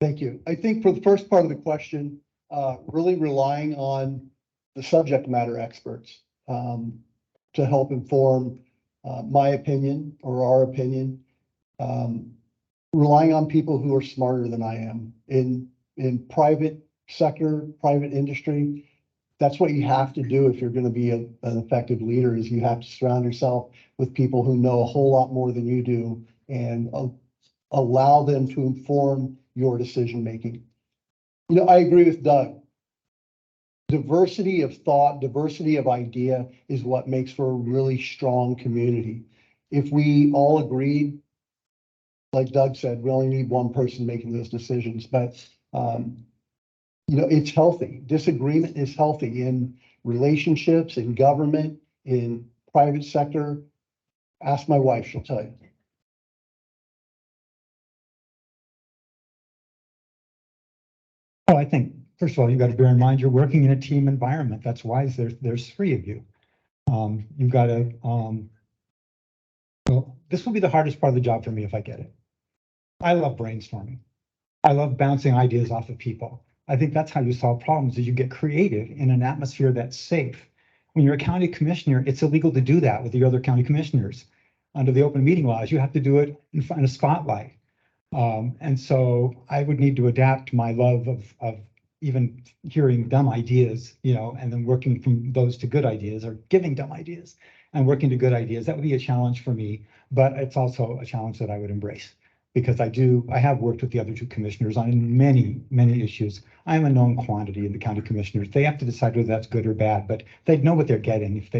Thank you. I think for the first part of the question, really relying on the subject matter experts to help inform my opinion or our opinion, relying on people who are smarter than I am in private sector, private industry. That's what you have to do if you're going to be an effective leader, is you have to surround yourself with people who know a whole lot more than you do and allow them to inform your decision making. You know, I agree with Doug. Diversity of thought, diversity of idea is what makes for a really strong community. If we all agreed, like Doug said, we only need one person making those decisions, but you know, it's healthy. Disagreement is healthy in relationships, in government, in private sector. Ask my wife, she'll tell you. Oh, I think, first of all, you got to bear in mind, you're working in a team environment. That's why there's three of you. You've got to, well, this will be the hardest part of the job for me if I get it. I love brainstorming. I love bouncing ideas off of people. I think that's how you solve problems, is you get creative in an atmosphere that's safe. When you're a county commissioner, it's illegal to do that with the other county commissioners. Under the open meeting laws, you have to do it in front of a spotlight. And so I would need to adapt my love of even hearing dumb ideas, you know, and then working from those to good ideas, or giving dumb ideas and working to good ideas. That would be a challenge for me, but it's also a challenge that I would embrace, because I have worked with the other two commissioners on many, many issues. I am a known quantity in the county commissioners. They have to decide whether that's good or bad, but they'd know what they're getting if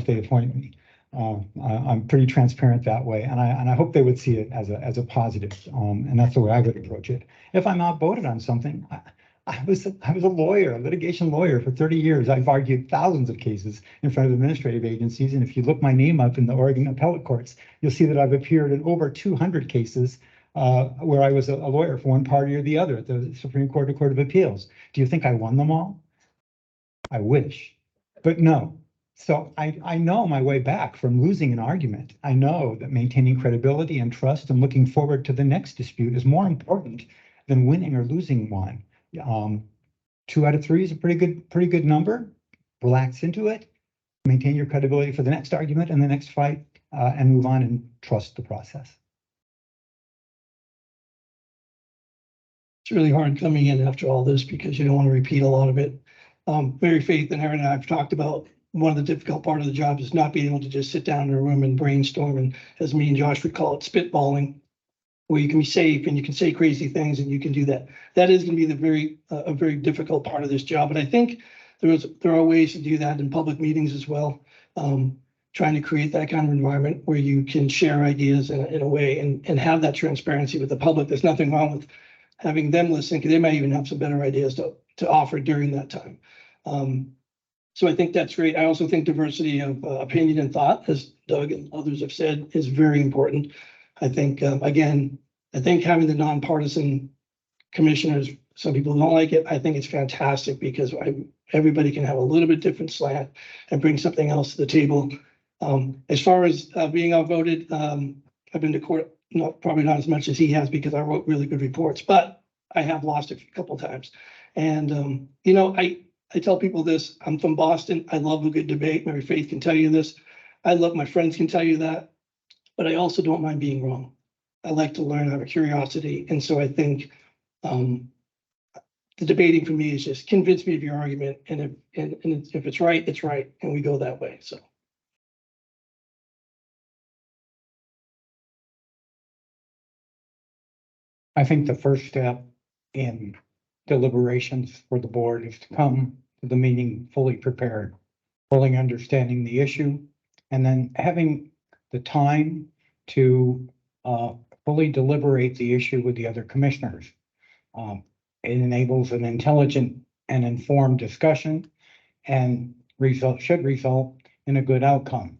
they appoint me. I'm pretty transparent that way, and I hope they would see it as a positive, and that's the way I would approach it. If I'm outvoted on something, I was a lawyer, a litigation lawyer for 30 years. I've argued thousands of cases in front of administrative agencies, and if you look my name up in the Oregon appellate courts, you'll see that I've appeared in over 200 cases where I was a lawyer for one party or the other at the Supreme Court or Court of Appeals. Do you think I won them all? I wish, but no. So I know my way back from losing an argument. I know that maintaining credibility and trust and looking forward to the next dispute is more important than winning or losing one. 2 out of 3 is a pretty good number. Relax into it, maintain your credibility for the next argument and the next fight, and move on and trust the process. It's really hard coming in after all this because you don't want to repeat a lot of it. Mary Faith and Erin and I have talked about one of the difficult part of the job is not being able to just sit down in a room and brainstorm, and as me and Josh would call it, spitballing, where you can be safe and you can say crazy things and you can do that. That is going to be a very difficult part of this job. But I think there are ways to do that in public meetings as well. Trying to create that kind of environment where you can share ideas in a way and have that transparency with the public. There's nothing wrong with having them listen, because they might even have some better ideas to offer during that time. So I think that's great. I also think diversity of opinion and thought, as Doug and others have said, is very important. I think, again, having the nonpartisan commissioners, some people don't like it. I think it's fantastic because everybody can have a little bit different slant and bring something else to the table. As far as being outvoted, I've been to court, probably not as much as he has because I wrote really good reports, but I have lost a couple of times. And, you know, I tell people this, I'm from Boston. I love a good debate. Mary Faith can tell you this. I love, my friends can tell you that, but I also don't mind being wrong. I like to learn, I have a curiosity. And so I think the debating for me is just convince me of your argument. And if it's right, it's right. And we go that way. So. I think the first step in deliberations for the board is to come to the meeting fully prepared, fully understanding the issue, and then having the time to fully deliberate the issue with the other commissioners. It enables an intelligent and informed discussion and should result in a good outcome.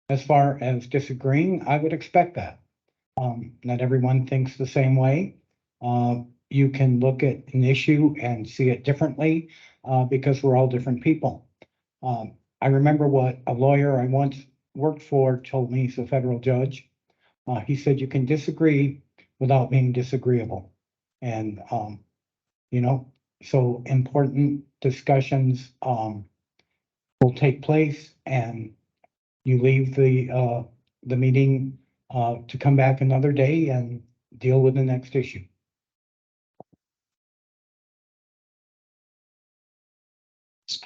As far as disagreeing, I would expect that. Not everyone thinks the same way. You can look at an issue and see it differently because we're all different people. I remember what a lawyer I once worked for told me. He's a federal judge. He said, you can disagree without being disagreeable. And, you know, so important discussions will take place, and you leave the meeting to come back another day and deal with the next issue.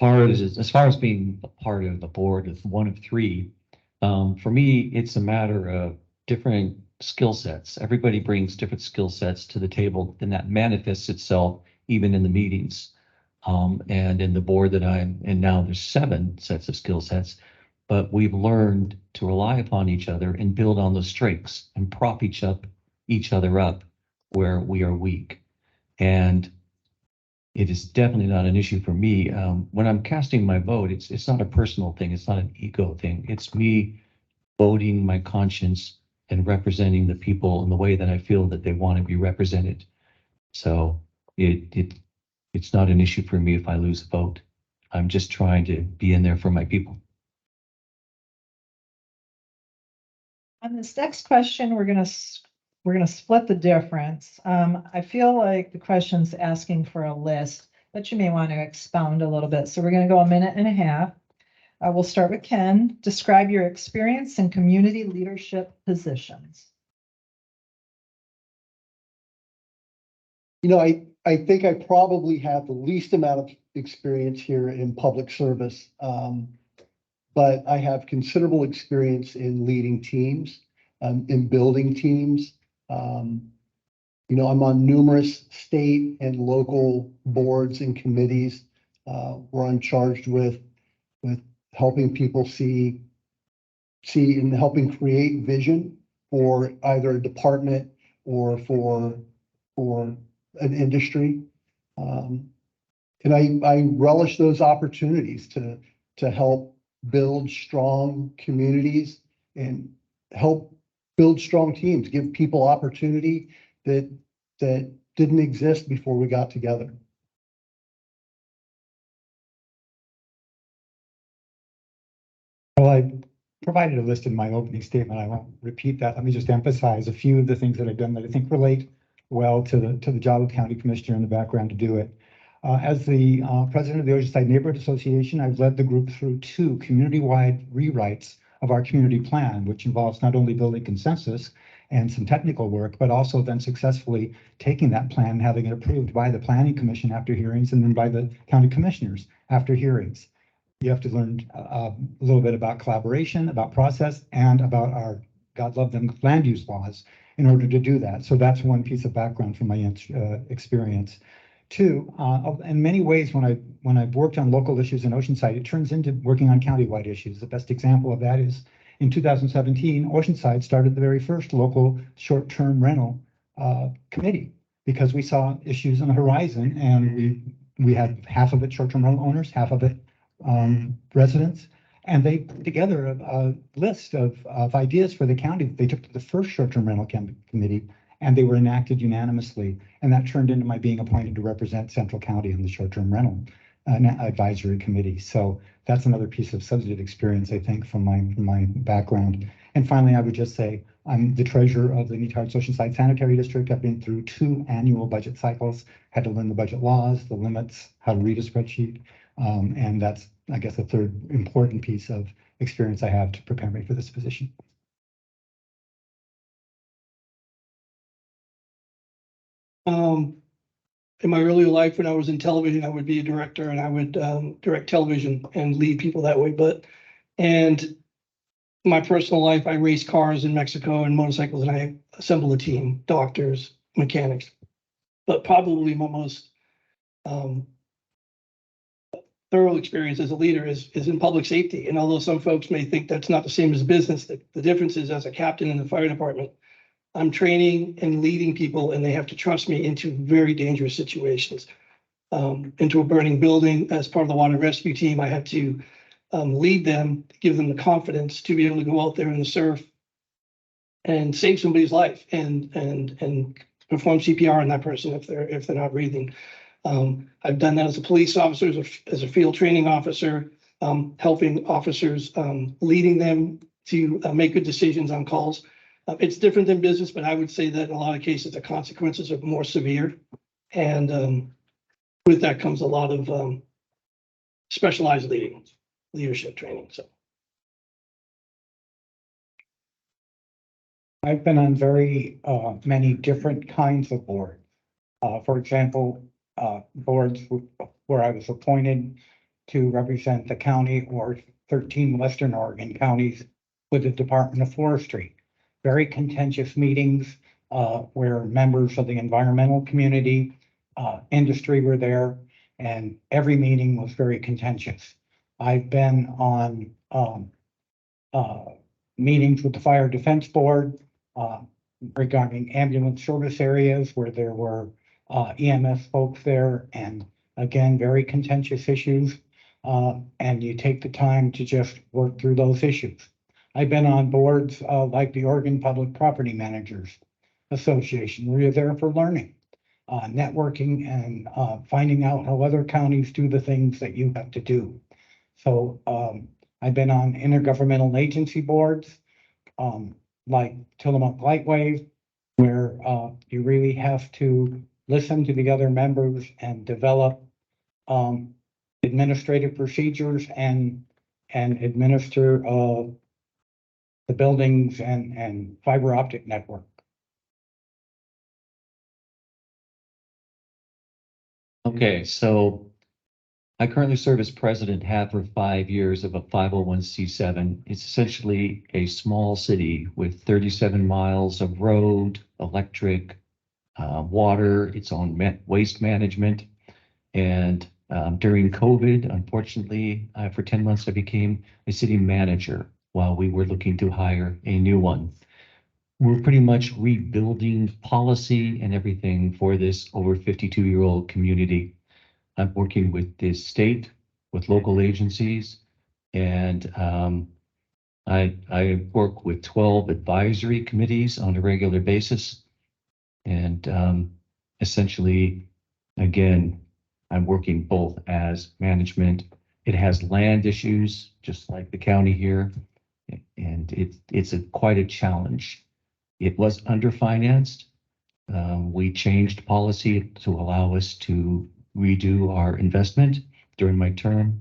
As far as being a part of the board of one of 3, for me, it's a matter of different skill sets. Everybody brings different skill sets to the table, and that manifests itself even in the meetings. And in the board that I'm in now, there's 7 sets of skill sets, but we've learned to rely upon each other and build on those strengths and prop each other up where we are weak. And it is definitely not an issue for me. When I'm casting my vote, it's not a personal thing. It's not an ego thing. It's me voting my conscience and representing the people in the way that I feel that they want to be represented. So It's not an issue for me if I lose a vote. I'm just trying to be in there for my people. On this next question, we're gonna split the difference. I feel like the question's asking for a list, but you may want to expound a little bit. So we're gonna go a minute and a half. We'll start with Ken. Describe your experience in community leadership positions. You know, I think I probably have the least amount of experience here in public service. But I have considerable experience in leading teams, in building teams. You know, I'm on numerous state and local boards and committees, where I'm charged with helping people see and helping create vision for either a department or for an industry. And I relish those opportunities to help build strong communities and help build strong teams, give people opportunity that didn't exist before we got together. Well, I provided a list in my opening statement. I won't repeat that. Let me just emphasize a few of the things that I've done that I think relate well to the job of county commissioner and the background to do it. As the president of the Oceanside Neighborhood Association, I've led the group through 2 community-wide rewrites of our community plan, which involves not only building consensus and some technical work, but also then successfully taking that plan and having it approved by the Planning Commission after hearings and then by the county commissioners after hearings. You have to learn a little bit about collaboration, about process, and about our, God love them, land use laws in order to do that. So that's one piece of background from my experience. 2, in many ways, when I've worked on local issues in Oceanside, it turns into working on countywide issues. The best example of that is in 2017, Oceanside started the very first local short-term rental committee because we saw issues on the horizon, and we had half of it short-term rental owners, half of it residents, and they put together a list of ideas for the county that they took to the first short-term rental committee, and they were enacted unanimously. And that turned into my being appointed to represent Central County on the short-term rental advisory committee. So that's another piece of substantive experience, I think, from my background. And finally, I would just say I'm the treasurer of the Neatards Oceanside Sanitary District. I've been through 2 annual budget cycles, had to learn the budget laws, the limits, how to read a spreadsheet. And that's, I guess, a third important piece of experience I have to prepare me for this position. In my earlier life, when I was in television, I would be a director and I would direct television and lead people that way. And my personal life, I race cars in Mexico and motorcycles, and I assemble a team, doctors, mechanics. But probably my most thorough experience as a leader is in public safety. And although some folks may think that's not the same as business, the difference is as a captain in the fire department, I'm training and leading people, and they have to trust me into very dangerous situations. Into a burning building as part of the water rescue team, I had to lead them, give them the confidence to be able to go out there in the surf and save somebody's life and perform CPR on that person if they're not breathing. I've done that as a police officer, as a field training officer, helping officers, leading them to make good decisions on calls. It's different than business, but I would say that in a lot of cases, the consequences are more severe. And with that comes a lot of specialized leadership training. So I've been on very many different kinds of boards. For example, boards where I was appointed to represent the county or 13 Western Oregon counties with the Department of Forestry. Very contentious meetings where members of the environmental community, industry were there, and every meeting was very contentious. I've been on meetings with the Fire Defense Board regarding ambulance service areas where there were EMS folks there, and again, very contentious issues. And you take the time to just work through those issues. I've been on boards like the Oregon Public Property Managers Association, where you're there for learning. networking and finding out how other counties do the things that you have to do. So I've been on intergovernmental agency boards, like Tillamook Lightwave, where you really have to listen to the other members and develop administrative procedures and administer the buildings and fiber optic network. Okay, so I currently serve as president, have for 5 years of a 501c7. It's essentially a small city with 37 miles of road, electric, water, its own waste management. And during COVID, unfortunately, for 10 months, I became a city manager while we were looking to hire a new one. We're pretty much rebuilding policy and everything for this over 52-year-old community. I'm working with the state, with local agencies, and I work with 12 advisory committees on a regular basis. And essentially, again, I'm working both as management. It has land issues, just like the county here, and it's quite a challenge. It was underfinanced. We changed policy to allow us to redo our investment during my term.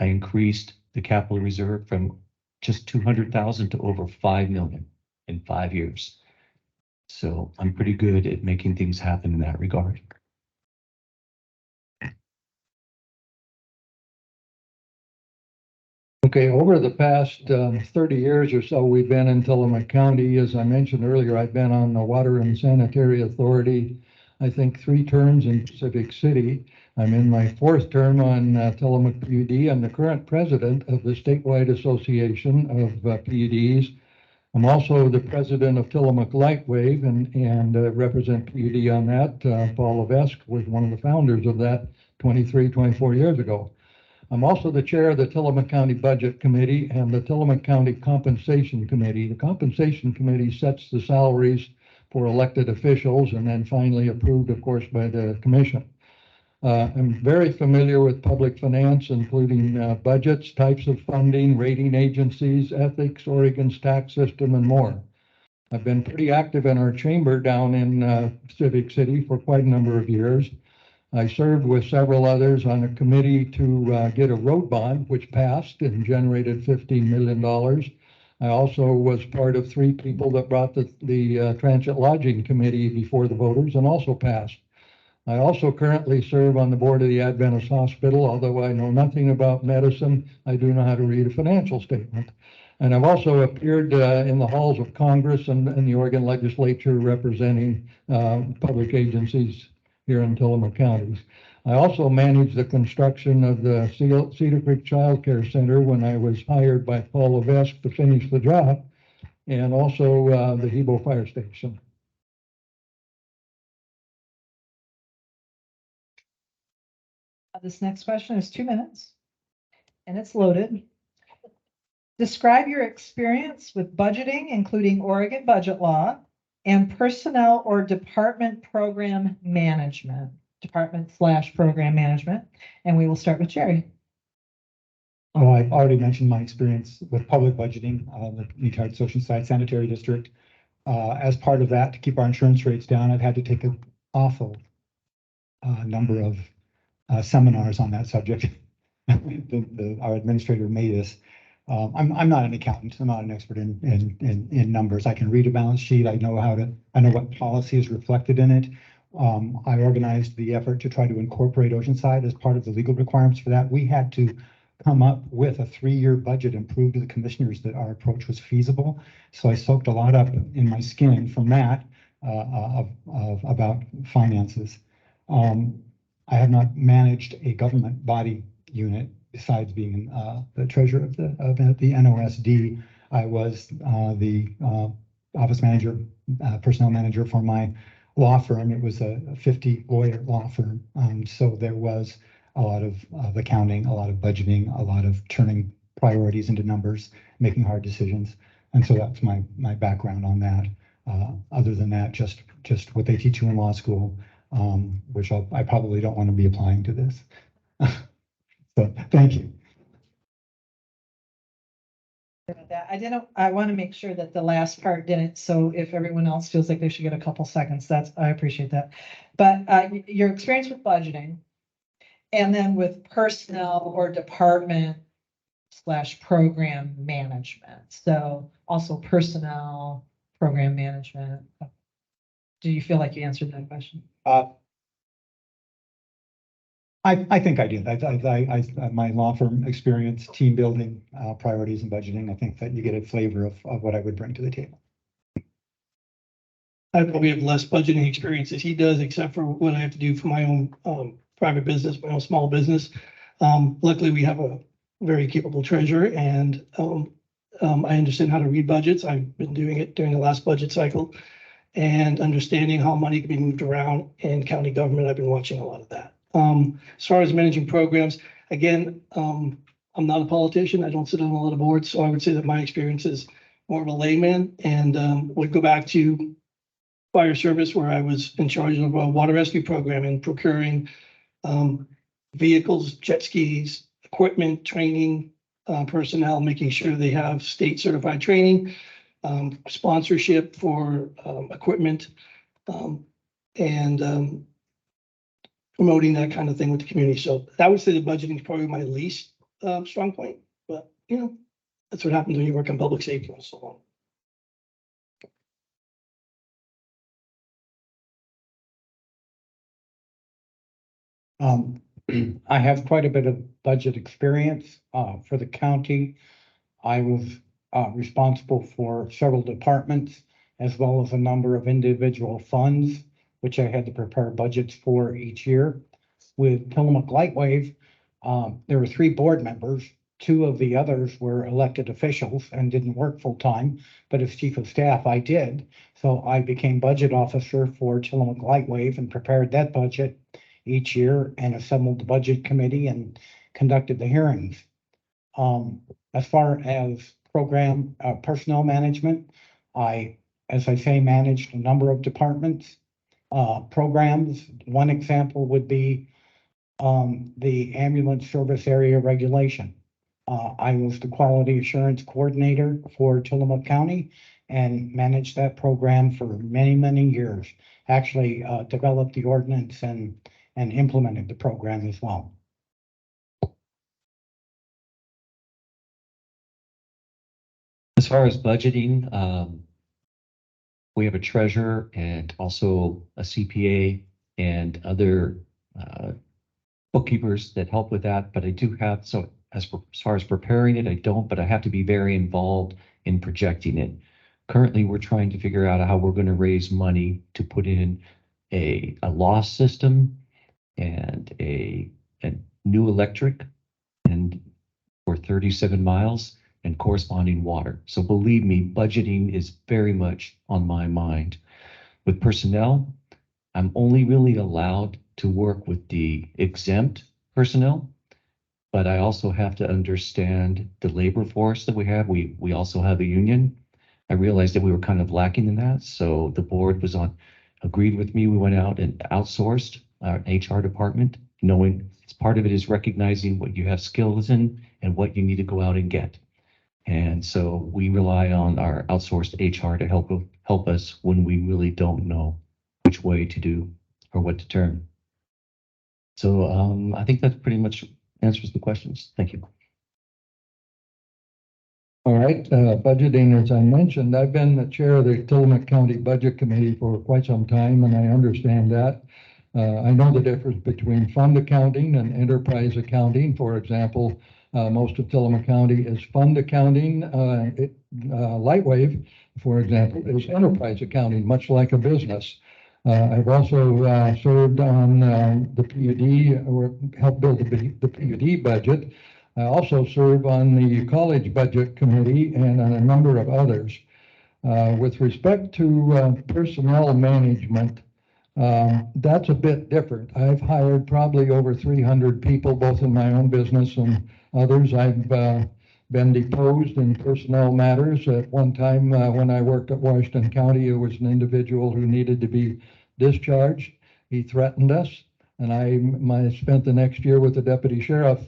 I increased the capital reserve from just 200,000 to over 5 million in 5 years. So I'm pretty good at making things happen in that regard. Okay, over the past 30 years or so, we've been in Tillamook County. As I mentioned earlier, I've been on the Water and Sanitary Authority, I think 3 terms in Pacific City. I'm in my 4th term on Tillamook PUD. I'm the current president of the statewide association of PUDs. I'm also the president of Tillamook Lightwave and represent PUD on that. Paul Levesque was one of the founders of that 24 years ago. I'm also the chair of the Tillamook County Budget Committee and the Tillamook County Compensation Committee. The Compensation Committee sets the salaries for elected officials and then finally approved, of course, by the commission. I'm very familiar with public finance, including budgets, types of funding, rating agencies, ethics, Oregon's tax system, and more. I've been pretty active in our chamber down in Pacific City for quite a number of years. I served with several others on a committee to get a road bond, which passed and generated $15 million. I also was part of 3 people that brought the Transit Lodging Committee before the voters and also passed. I also currently serve on the board of the Adventist Hospital. Although I know nothing about medicine, I do know how to read a financial statement. And I've also appeared in the halls of Congress and the Oregon legislature representing public agencies here in Tillamook counties. I also managed the construction of the Cedar Creek Child Care Center when I was hired by Paul Levesque to finish the job, and also the Hebo Fire Station. This next question is 2 minutes and it's loaded. Describe your experience with budgeting, including Oregon budget law and personnel or department program management, department/program management. And we will start with Jerry. Oh, I've already mentioned my experience with public budgeting, the Netaharts Oceanside Sanitary District. As part of that, to keep our insurance rates down, I've had to take an awful number of seminars on that subject. Our administrator made us. I'm not an accountant. I'm not an expert in numbers. I can read a balance sheet. I know what policy is reflected in it. I organized the effort to try to incorporate Oceanside as part of the legal requirements for that. We had to come up with a 3-year budget and prove to the commissioners that our approach was feasible. So I soaked a lot up in my skin from that about finances. I have not managed a government body unit besides being the treasurer of the NOSD. I was the office manager, personnel manager for my law firm. It was a 50 lawyer law firm. So there was a lot of accounting, a lot of budgeting, a lot of turning priorities into numbers, making hard decisions. And so that's my background on that. Other than that, just what they teach you in law school. which I probably don't want to be applying to this. So, thank you. I want to make sure that the last part didn't, so if everyone else feels like they should get a couple seconds, I appreciate that. But your experience with budgeting and then with personnel or department / program management. So also personnel, program management. Do you feel like you answered that question? I think I did. My law firm experience, team building, priorities and budgeting, I think that you get a flavor of what I would bring to the table. I probably have less budgeting experience as he does, except for what I have to do for my own private business, my own small business. Luckily, we have a very capable treasurer and I understand how to read budgets. I've been doing it during the last budget cycle and understanding how money can be moved around in county government. I've been watching a lot of that. As far as managing programs, again, I'm not a politician. I don't sit on a lot of boards, so I would say that my experience is more of a layman and would go back to fire service where I was in charge of a water rescue program and procuring vehicles, jet skis, equipment, training, personnel, making sure they have state certified training, sponsorship for equipment, and promoting that kind of thing with the community. So I would say the budgeting is probably my least strong point, but you know, that's what happens when you work on public safety and so on. I have quite a bit of budget experience for the county. I was responsible for several departments as well as a number of individual funds, which I had to prepare budgets for each year. With Tillamook Lightwave, there were 3 board members. 2 of the others were elected officials and didn't work full time, but as chief of staff, I did. So I became budget officer for Tillamook Lightwave and prepared that budget each year and assembled the budget committee and conducted the hearings. As far as program personnel management, as I say, managed a number of departments, programs. One example would be the ambulance service area regulation. I was the quality assurance coordinator for Tillamook County and managed that program for many, many years. Actually developed the ordinance and implemented the program as well. As far as budgeting, we have a treasurer and also a CPA and other bookkeepers that help with that. But I do have, so as far as preparing it, I don't, but I have to be very involved in projecting it. Currently, we're trying to figure out how we're going to raise money to put in a loss system and a new electric and for 37 miles and corresponding water. So believe me, budgeting is very much on my mind. With personnel, I'm only really allowed to work with the exempt personnel, but I also have to understand the labor force that we have. We also have a union. I realized that we were kind of lacking in that. So the board agreed with me. We went out and outsourced our HR department, knowing part of it is recognizing what you have skills in and what you need to go out and get. And so we rely on our outsourced HR to help us when we really don't know which way to do or what to turn. So I think that pretty much answers the questions. Thank you. All right, budgeting, as I mentioned, I've been the chair of the Tillamook County Budget Committee for quite some time, and I understand that. I know the difference between fund accounting and enterprise accounting. For example, most of Tillamook County is fund accounting. Lightwave, for example, is enterprise accounting, much like a business. I've also served on the PUD, or helped build the PUD budget. I also serve on the college budget committee and on a number of others. With respect to personnel management, that's a bit different. I've hired probably over 300 people, both in my own business and others. I've been deposed in personnel matters. At one time, when I worked at Washington County, it was an individual who needed to be discharged, He threatened us, and I spent the next year with the deputy sheriff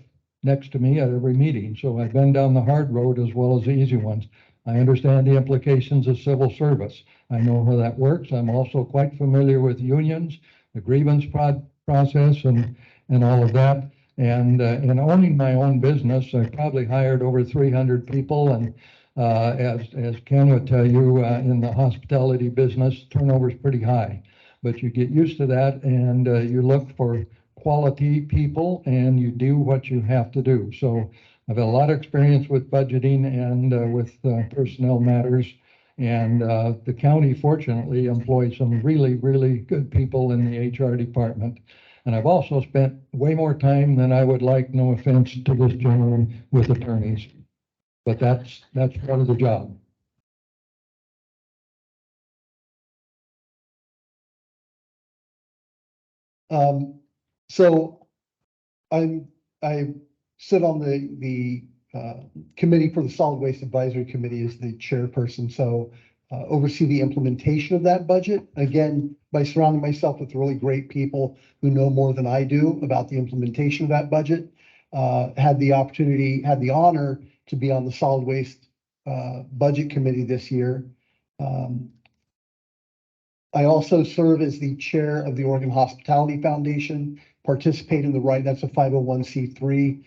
next to me at every meeting. So I've been down the hard road as well as the easy ones. I understand the implications of civil service. I know how that works. I'm also quite familiar with unions, the grievance process and all of that. And in owning my own business, I probably hired over 300 people. And as Ken would tell you, in the hospitality business, turnover is pretty high. But you get used to that, and you look for quality people, and you do what you have to do. So I've had a lot of experience with budgeting and with personnel matters. And the county fortunately employs some really, really good people in the HR department. And I've also spent way more time than I would like, no offense to this gentleman, with attorneys. But that's part of the job. So I sit on the committee for the Solid Waste Advisory Committee as the chairperson. So oversee the implementation of that budget. Again, by surrounding myself with really great people who know more than I do about the implementation of that budget. Had the honor to be on the Solid Waste Budget Committee this year. I also serve as the chair of the Oregon Hospitality Foundation, participate in the that's a 501c3,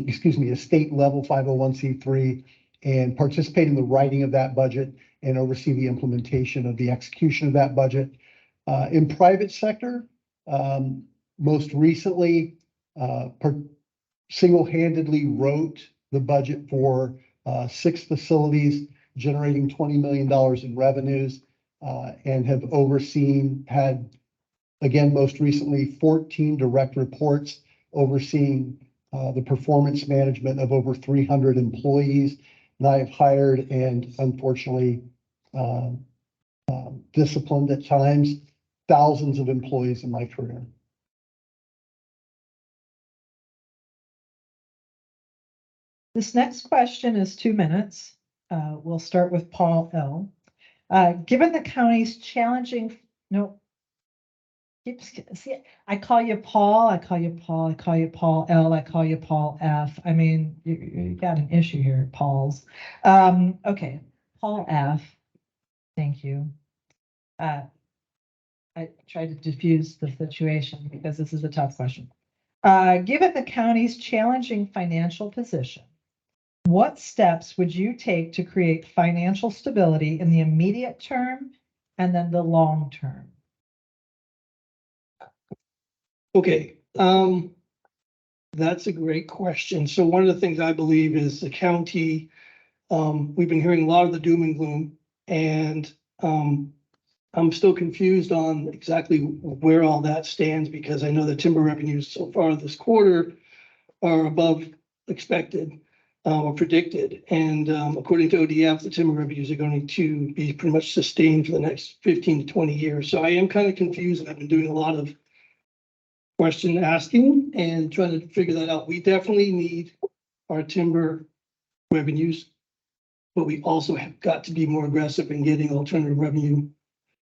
excuse me, a state level 501c3, and participate in the writing of that budget and oversee the implementation of the execution of that budget. In private sector, most recently, single-handedly wrote the budget for 6 facilities, generating $20 million in revenues, and have had, again, most recently, 14 direct reports overseeing the performance management of over 300 employees. And I have hired and unfortunately disciplined at times thousands of employees in my career. This next question is 2 minutes. We'll start with Paul L. Given the county's challenging, no, see, I call you Paul, I call you Paul, I call you Paul L, I call you Paul F. I mean, you got an issue here, Pauls. Okay, Paul F. Thank you. I tried to diffuse the situation because this is a tough question. Given the county's challenging financial position, what steps would you take to create financial stability in the immediate term and then the long term? Okay, that's a great question. So one of the things I believe is the county, we've been hearing a lot of the doom and gloom, and I'm still confused on exactly where all that stands, because I know the timber revenues so far this quarter are above expected or predicted. And according to ODF, the timber revenues are going to be pretty much sustained for the next 15 to 20 years. So I am kind of confused, and I've been doing a lot of question asking and trying to figure that out. We definitely need our timber revenues, but we also have got to be more aggressive in getting alternative revenue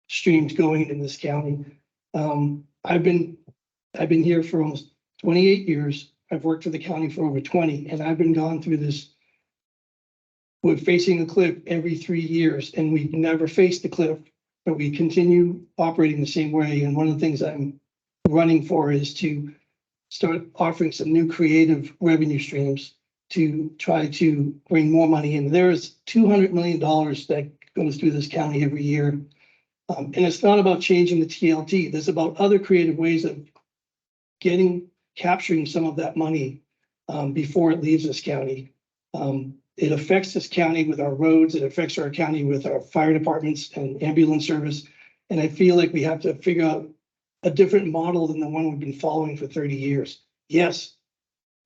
streams going in this county. I've been here for almost 28 years. I've worked for the county for over 20, and I've been gone through this. We're facing a cliff every 3 years, and we never faced the cliff, but we continue operating the same way. And one of the things I'm running for is to start offering some new creative revenue streams to try to bring more money in. There's $200 million that goes through this county every year. And it's not about changing the TLT. There's about other creative ways of capturing some of that money before it leaves this county. It affects this county with our roads. It affects our county with our fire departments and ambulance service. And I feel like we have to figure out a different model than the one we've been following for 30 years. Yes,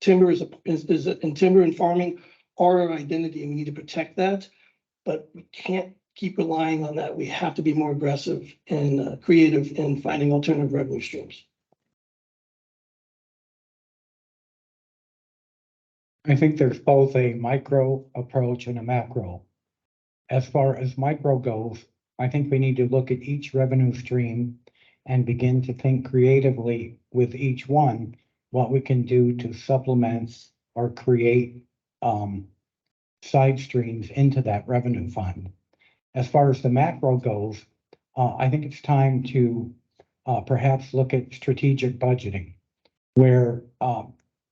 timber and timber and farming are our identity, and we need to protect that, but we can't keep relying on that. We have to be more aggressive and creative in finding alternative revenue streams. I think there's both a micro approach and a macro. As far as micro goes, I think we need to look at each revenue stream and begin to think creatively with each one, what we can do to supplement or create side streams into that revenue fund. As far as the macro goes, I think it's time to perhaps look at strategic budgeting, where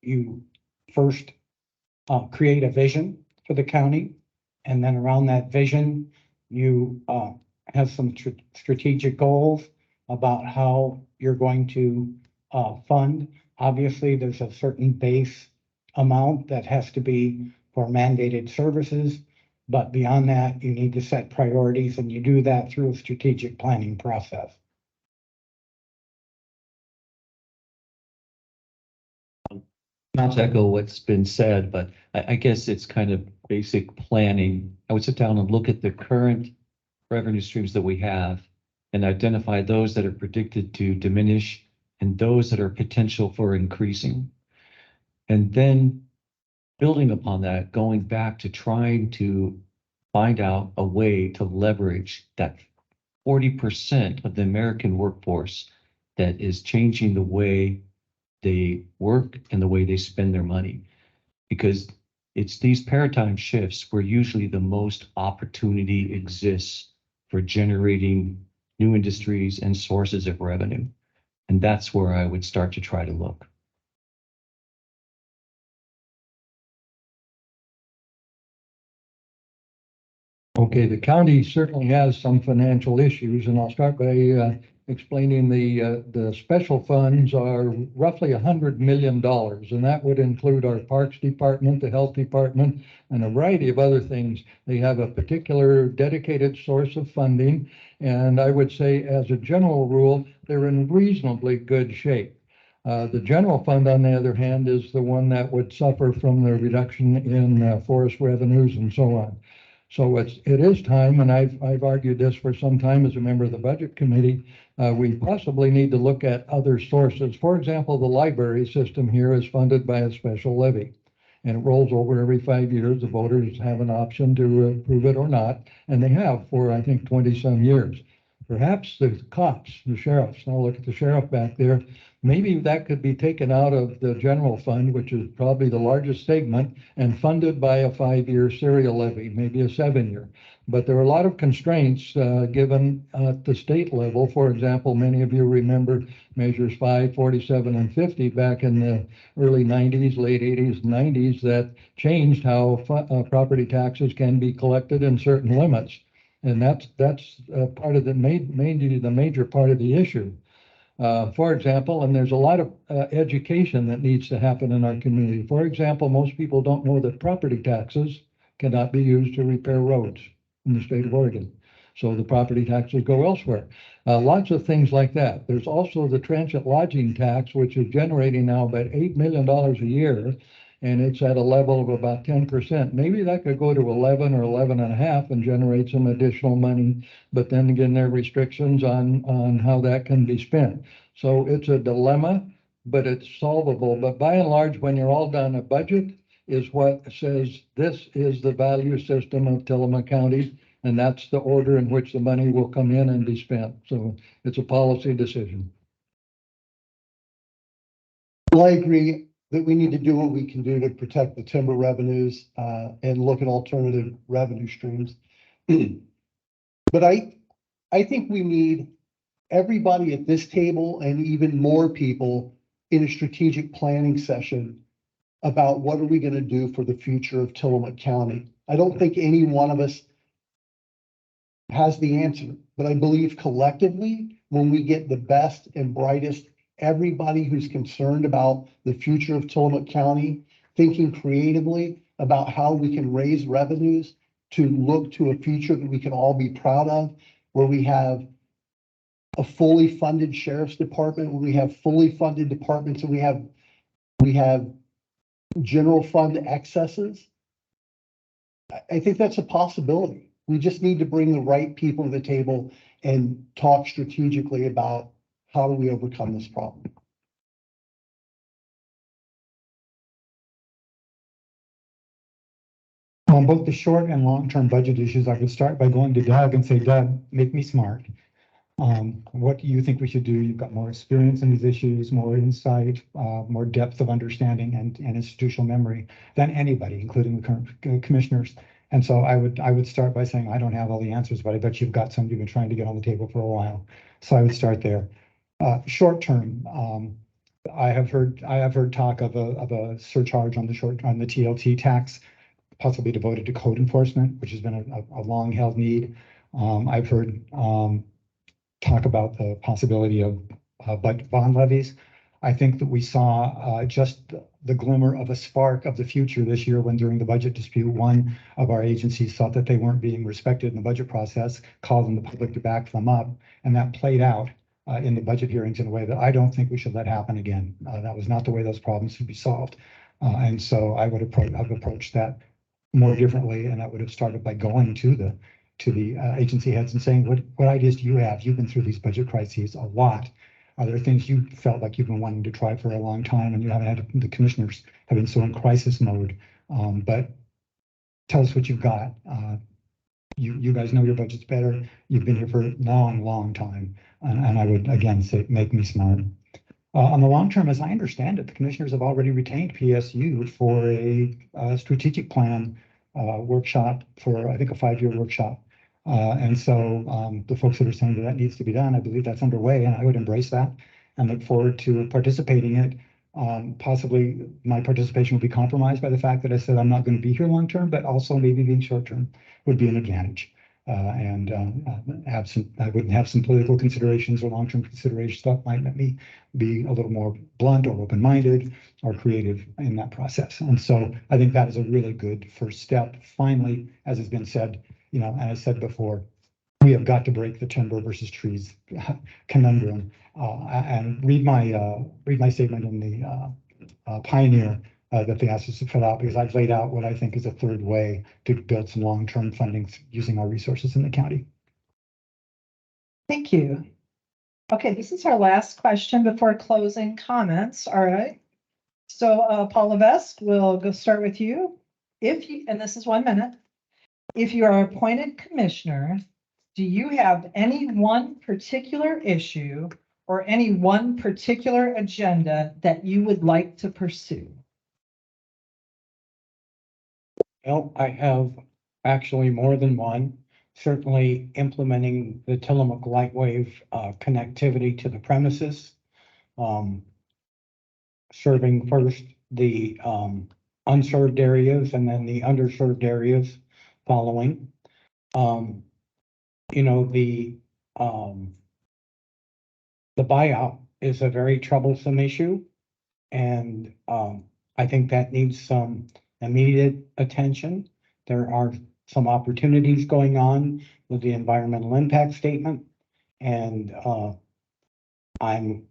you first create a vision for the county, and then around that vision, you have some strategic goals about how you're going to fund. Obviously, there's a certain base amount that has to be for mandated services, but beyond that, you need to set priorities, and you do that through a strategic planning process. Not to echo what's been said, but I guess it's kind of basic planning. I would sit down and look at the current revenue streams that we have and identify those that are predicted to diminish and those that are potential for increasing. And then building upon that, going back to trying to find out a way to leverage that 40% of the American workforce that is changing the way they work and the way they spend their money. Because it's these paradigm shifts where usually the most opportunity exists for generating new industries and sources of revenue. And that's where I would start to try to look. Okay, the county certainly has some financial issues, and I'll start by explaining the special funds are roughly $100 million, and that would include our Parks Department, the Health Department, and a variety of other things. They have a particular dedicated source of funding, and I would say as a general rule, they're in reasonably good shape. The general fund, on the other hand, is the one that would suffer from the reduction in forest revenues and so on. So it is time, and I've argued this for some time as a member of the Budget Committee. We possibly need to look at other sources. For example, the library system here is funded by a special levy, and it rolls over every 5 years. The voters have an option to approve it or not, and they have for, I think, 20-some years. Perhaps the cops, the sheriffs, now look at the sheriff back there, maybe that could be taken out of the general fund, which is probably the largest segment, and funded by a 5-year serial levy, maybe a 7-year. But there are a lot of constraints given at the state level. For example, many of you remember measures 5, 47, and 50 back in the early 90s, late 80s, 90s that changed how property taxes can be collected in certain limits. And that's part of the major part of the issue. For example, and there's a lot of education that needs to happen in our community. For example, most people don't know that property taxes cannot be used to repair roads in the state of Oregon. So the property taxes go elsewhere. Lots of things like that. There's also the transient lodging tax, which is generating now about $8 million a year, and it's at a level of about 10%. Maybe that could go to 11 or 11.5 and generate some additional money, but then again, there are restrictions on how that can be spent. So it's a dilemma, but it's solvable. But by and large, when you're all done, a budget is what says this is the value system of Tillamook County, and that's the order in which the money will come in and be spent. So it's a policy decision. Well, I agree that we need to do what we can do to protect the timber revenues and look at alternative revenue streams. But I think we need everybody at this table and even more people in a strategic planning session about what are we going to do for the future of Tillamook County. I don't think any one of us has the answer, but I believe collectively, when we get the best and brightest, everybody who's concerned about the future of Tillamook County, thinking creatively about how we can raise revenues to look to a future that we can all be proud of, where we have a fully funded sheriff's department, where we have fully funded departments, and we have general fund excesses. I think that's a possibility. We just need to bring the right people to the table and talk strategically about how do we overcome this problem. So on both the short and long-term budget issues, I would start by going to Doug and say, Doug, make me smart. What do you think we should do? You've got more experience in these issues, more insight, more depth of understanding and institutional memory than anybody, including the current commissioners. And so I would start by saying, I don't have all the answers, but I bet you've got some you've been trying to get on the table for a while. So I would start there. Short term, I have heard talk of a surcharge on the TLT tax, possibly devoted to code enforcement, which has been a long held need. I've heard talk about the possibility of bond levies. I think that we saw just the glimmer of a spark of the future this year when during the budget dispute, one of our agencies thought that they weren't being respected in the budget process, called on the public to back them up, and that played out in the budget hearings in a way that I don't think we should let happen again. That was not the way those problems should be solved. And so I've approached that more differently, and that would have started by going to the agency heads and saying, what ideas do you have? You've been through these budget crises a lot. Are there things you felt like you've been wanting to try for a long time and you haven't had? The commissioners have been so in crisis mode, but tell us what you've got. You guys know your budgets better. You've been here for a long time. And I would again say, make me smart. On the long term, as I understand it, the commissioners have already retained PSU for a strategic plan workshop for, I think, a 5-year workshop. And so the folks that are saying that needs to be done, I believe that's underway, and I would embrace that and look forward to participating in it. Possibly my participation will be compromised by the fact that I said I'm not going to be here long term, but also maybe being short term would be an advantage. I wouldn't have some political considerations or long-term considerations that might let me be a little more blunt or open-minded or creative in that process. And so I think that is a really good first step. Finally, as has been said, and I said before, we have got to break the timber versus trees conundrum. And read my statement in the Pioneer that they asked us to fill out, because I've laid out what I think is a third way to build some long-term funding using our resources in the county. Thank you. Okay, this is our last question before closing comments. All right. So Paul Levesque, we'll go start with you. And this is 1 minute. If you are appointed commissioner, do you have any one particular issue or any one particular agenda that you would like to pursue? Well, I have actually more than one. Certainly implementing the Tillamook Lightwave connectivity to the premises. Serving first the unserved areas and then the underserved areas following. The buyout is a very troublesome issue, and I think that needs some immediate attention. There are some opportunities going on with the environmental impact statement, and I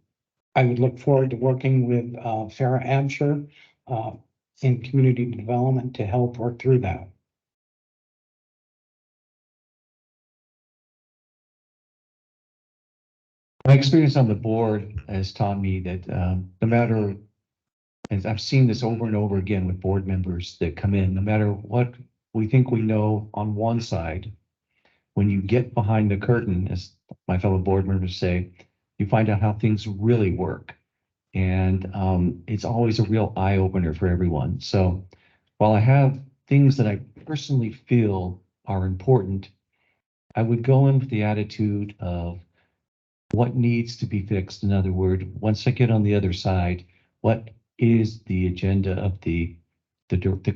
would look forward to working with Sarah Absher in community development to help work through that. My experience on the board has taught me that no matter, and I've seen this over and over again with board members that come in, no matter what we think we know on one side, when you get behind the curtain, as my fellow board members say, you find out how things really work. And it's always a real eye opener for everyone. So while I have things that I personally feel are important, I would go in with the attitude of what needs to be fixed. In other words, once I get on the other side, what is the agenda of the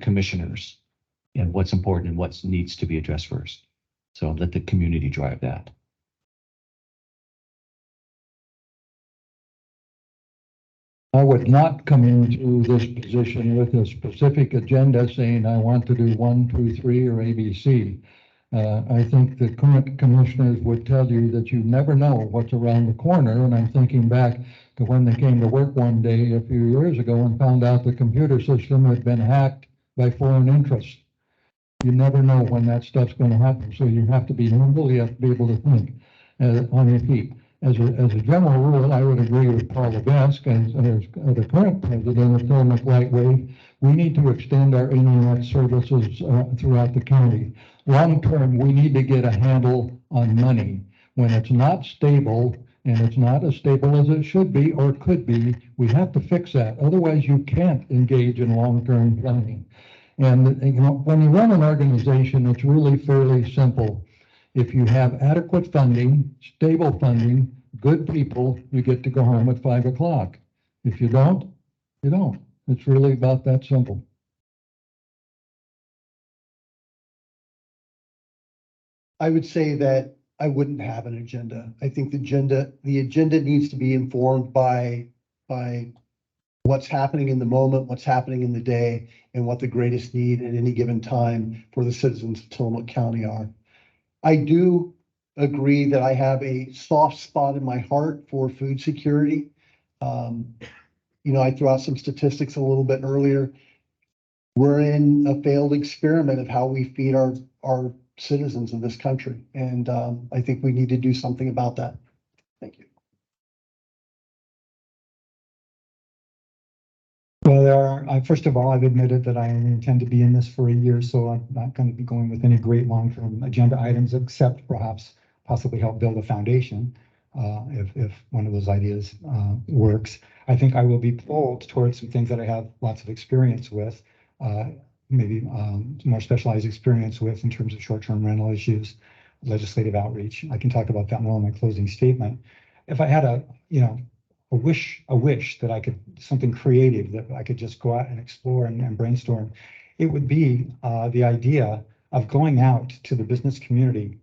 commissioners and what's important and what needs to be addressed first. So let the community drive that. I would not come into this position with a specific agenda saying I want to do 1, 2, 3 or ABC. I think the current commissioners would tell you that you never know what's around the corner. And I'm thinking back to when they came to work one day a few years ago and found out the computer system had been hacked by foreign interests. You never know when that stuff's going to happen. So you have to be nimble. You have to be able to think on your feet. as a general rule, I would agree with Paul Levesque as the current president of Tillamook Lightwave. We need to extend our internet services throughout the county. Long term, we need to get a handle on money. When it's not stable, and it's not as stable as it should be or could be, we have to fix that. Otherwise, you can't engage in long-term planning. And you know, when you run an organization, it's really fairly simple. If you have adequate funding, stable funding, good people, you get to go home at 5 o'clock. If you don't, you don't. It's really about that simple. I would say that I wouldn't have an agenda. I think the agenda needs to be informed by what's happening in the moment, what's happening in the day, and what the greatest need at any given time for the citizens of Tillamook County are. I do agree that I have a soft spot in my heart for food security. You know, I threw out some statistics a little bit earlier. We're in a failed experiment of how we feed our citizens in this country. And I think we need to do something about that. Thank you. Well, first of all, I've admitted that I only intend to be in this for a year, so I'm not going to be going with any great long-term agenda items, except perhaps possibly help build a foundation if one of those ideas works. I think I will be pulled towards some things that I have lots of experience with, maybe more specialized experience with in terms of short-term rental issues, legislative outreach. I can talk about that more in my closing statement. If I had a wish that I could, something creative that I could just go out and explore and brainstorm, it would be the idea of going out to the business community,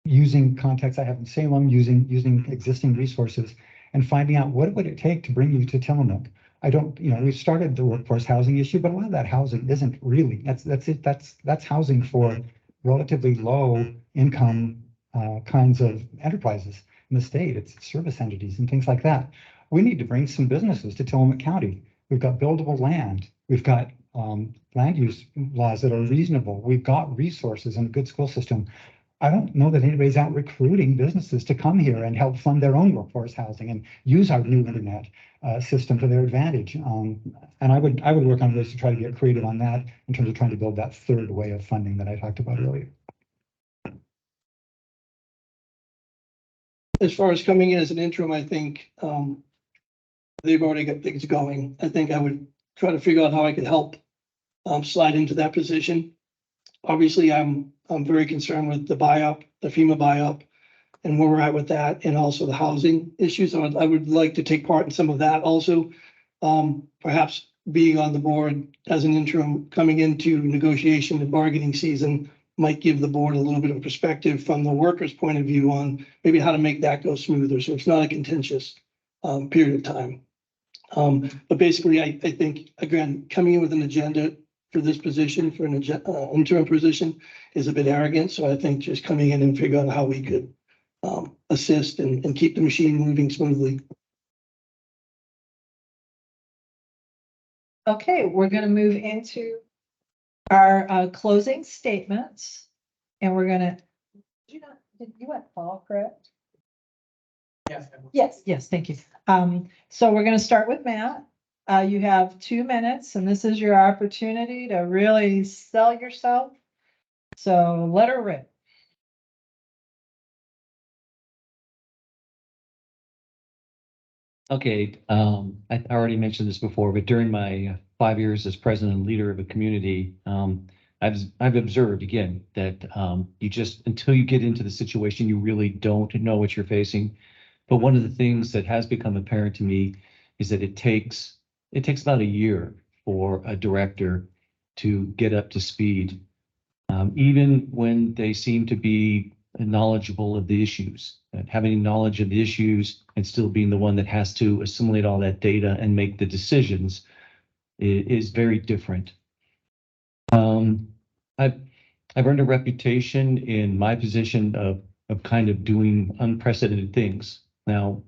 using contacts I have in Salem, using existing resources, and finding out what would it take to bring you to Tillamook. I don't, we've started the workforce housing issue, but a lot of that housing isn't really, that's housing for relatively low income kinds of enterprises in the state. It's service entities and things like that. We need to bring some businesses to Tillamook County. We've got buildable land. We've got land use laws that are reasonable. We've got resources and a good school system. I don't know that anybody's out recruiting businesses to come here and help fund their own workforce housing and use our new internet system to their advantage. And I would work on ways to try to get creative on that in terms of trying to build that third way of funding that I talked about earlier. As far as coming in as an interim, I think they've already got things going. I think I would try to figure out how I could help slide into that position. Obviously, I'm very concerned with the buy-up, the FEMA buy-up, and where we're at with that, and also the housing issues. I would like to take part in some of that also. Perhaps being on the board as an interim coming into negotiation and bargaining season might give the board a little bit of perspective from the workers' point of view on maybe how to make that go smoother, so it's not a contentious period of time. But basically, I think, again, coming in with an agenda for this position, for an interim position, is a bit arrogant. So I think just coming in and figure out how we could assist and keep the machine moving smoothly. Okay, we're going to move into our closing statements, and we're going to, did you want Paul, correct? Yes, thank you. So we're going to start with Matt. You have 2 minutes, and this is your opportunity to really sell yourself. So let her rip. Okay, I already mentioned this before, but during my 5 years as president and leader of a community, I've observed again that you just, until you get into the situation, you really don't know what you're facing. But one of the things that has become apparent to me is that it takes about a year for a director to get up to speed, even when they seem to be knowledgeable of the issues. Having knowledge of the issues and still being the one that has to assimilate all that data and make the decisions is very different. I've earned a reputation in my position of kind of doing unprecedented things. Now,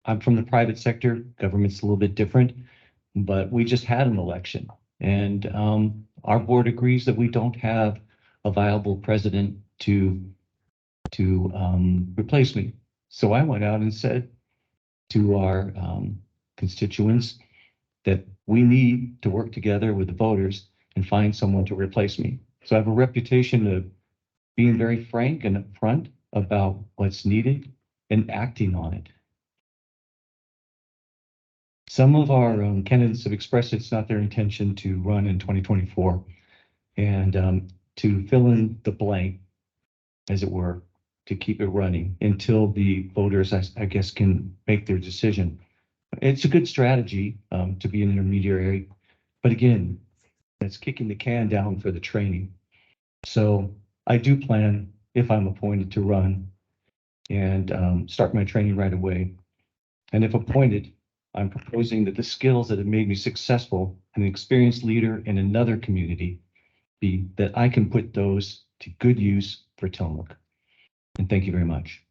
I'm from the private sector. Government's a little bit different, but we just had an election, and our board agrees that we don't have a viable president to replace me. So I went out and said to our constituents that we need to work together with the voters and find someone to replace me. So I have a reputation of being very frank and upfront about what's needed and acting on it. Some of our candidates have expressed it's not their intention to run in 2024 and to fill in the blank, as it were, to keep it running until the voters, I guess, can make their decision. It's a good strategy to be an intermediary, but again, that's kicking the can down for the training. So I do plan, if I'm appointed, to run and start my training right away. And if appointed, I'm proposing that the skills that have made me successful, an experienced leader in another community, be that I can put those to good use for Tillamook. And thank you very much.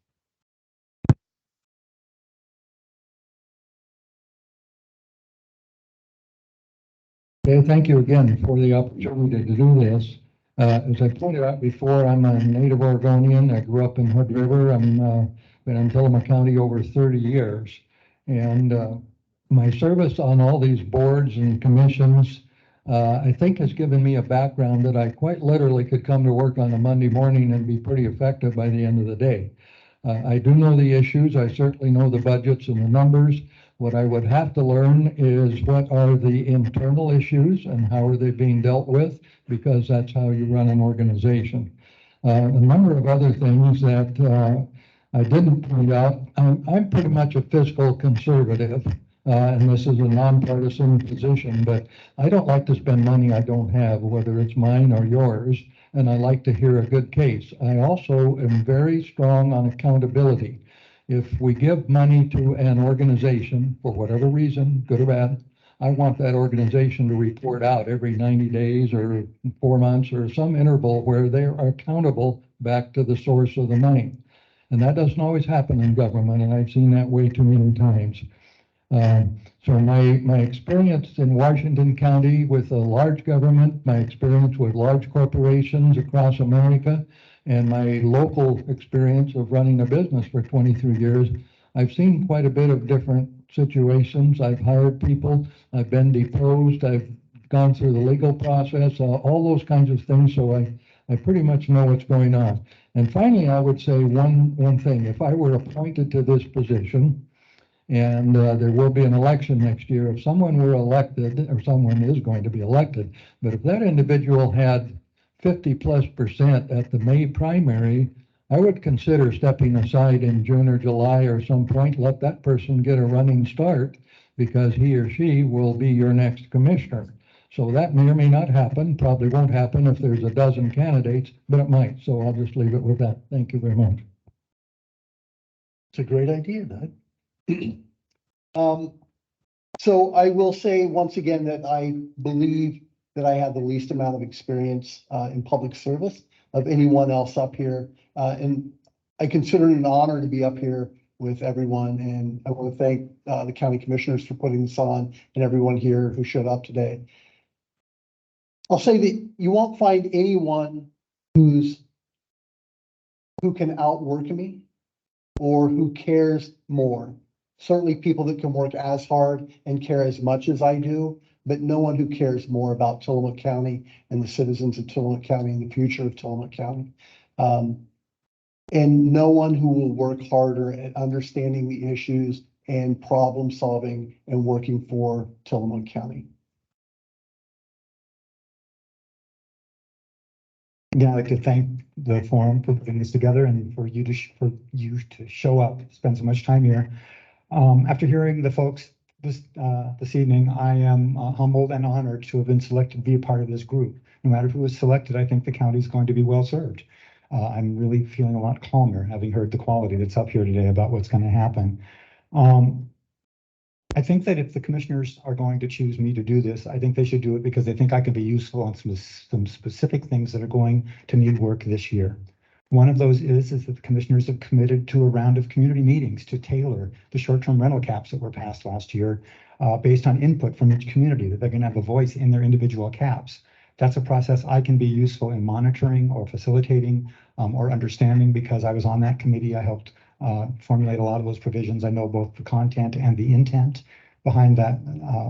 Okay, thank you again for the opportunity to do this. As I pointed out before, I'm a native Oregonian. I grew up in Hood River. I'm been in Tillamook County over 30 years. And my service on all these boards and commissions, I think has given me a background that I quite literally could come to work on a Monday morning and be pretty effective by the end of the day. I do know the issues. I certainly know the budgets and the numbers. What I would have to learn is what are the internal issues and how are they being dealt with, because that's how you run an organization. A number of other things that I didn't point out. I'm pretty much a fiscal conservative, and this is a nonpartisan position, but I don't like to spend money I don't have, whether it's mine or yours, and I like to hear a good case. I also am very strong on accountability. If we give money to an organization, for whatever reason, good or bad, I want that organization to report out every 90 days or 4 months or some interval where they are accountable back to the source of the money. And that doesn't always happen in government, and I've seen that way too many times. So my experience in Washington County with a large government, my experience with large corporations across America, and my local experience of running a business for 23 years, I've seen quite a bit of different situations. I've hired people, I've been deposed, I've gone through the legal process, all those kinds of things. So I pretty much know what's going on. And finally, I would say one thing. If I were appointed to this position, and there will be an election next year, if someone were elected, or someone is going to be elected, but if that individual had 50+% at the May primary, I would consider stepping aside in June or July or some point, let that person get a running start, because he or she will be your next commissioner. So that may or may not happen, probably won't happen if there's a dozen candidates, but it might. So I'll just leave it with that. Thank you very much. It's a great idea, Doug. So I will say once again that I believe that I have the least amount of experience in public service of anyone else up here. And I consider it an honor to be up here with everyone. And I want to thank the county commissioners for putting this on and everyone here who showed up today. I'll say that you won't find anyone who can outwork me or who cares more. Certainly people that can work as hard and care as much as I do, but no one who cares more about Tillamook County and the citizens of Tillamook County and the future of Tillamook County. And no one who will work harder at understanding the issues and problem solving and working for Tillamook County. Again, I'd like to thank the forum for putting this together and for you to show up, spend so much time here. After hearing the folks this evening, I am humbled and honored to have been selected to be a part of this group. No matter who is selected, I think the county is going to be well served. I'm really feeling a lot calmer having heard the quality that's up here today about what's going to happen. I think that if the commissioners are going to choose me to do this, I think they should do it because they think I can be useful on some specific things that are going to need work this year. One of those is that the commissioners have committed to a round of community meetings to tailor the short-term rental caps that were passed last year based on input from each community, that they're going to have a voice in their individual caps. That's a process I can be useful in monitoring or facilitating or understanding because I was on that committee. I helped formulate a lot of those provisions. I know both the content and the intent behind that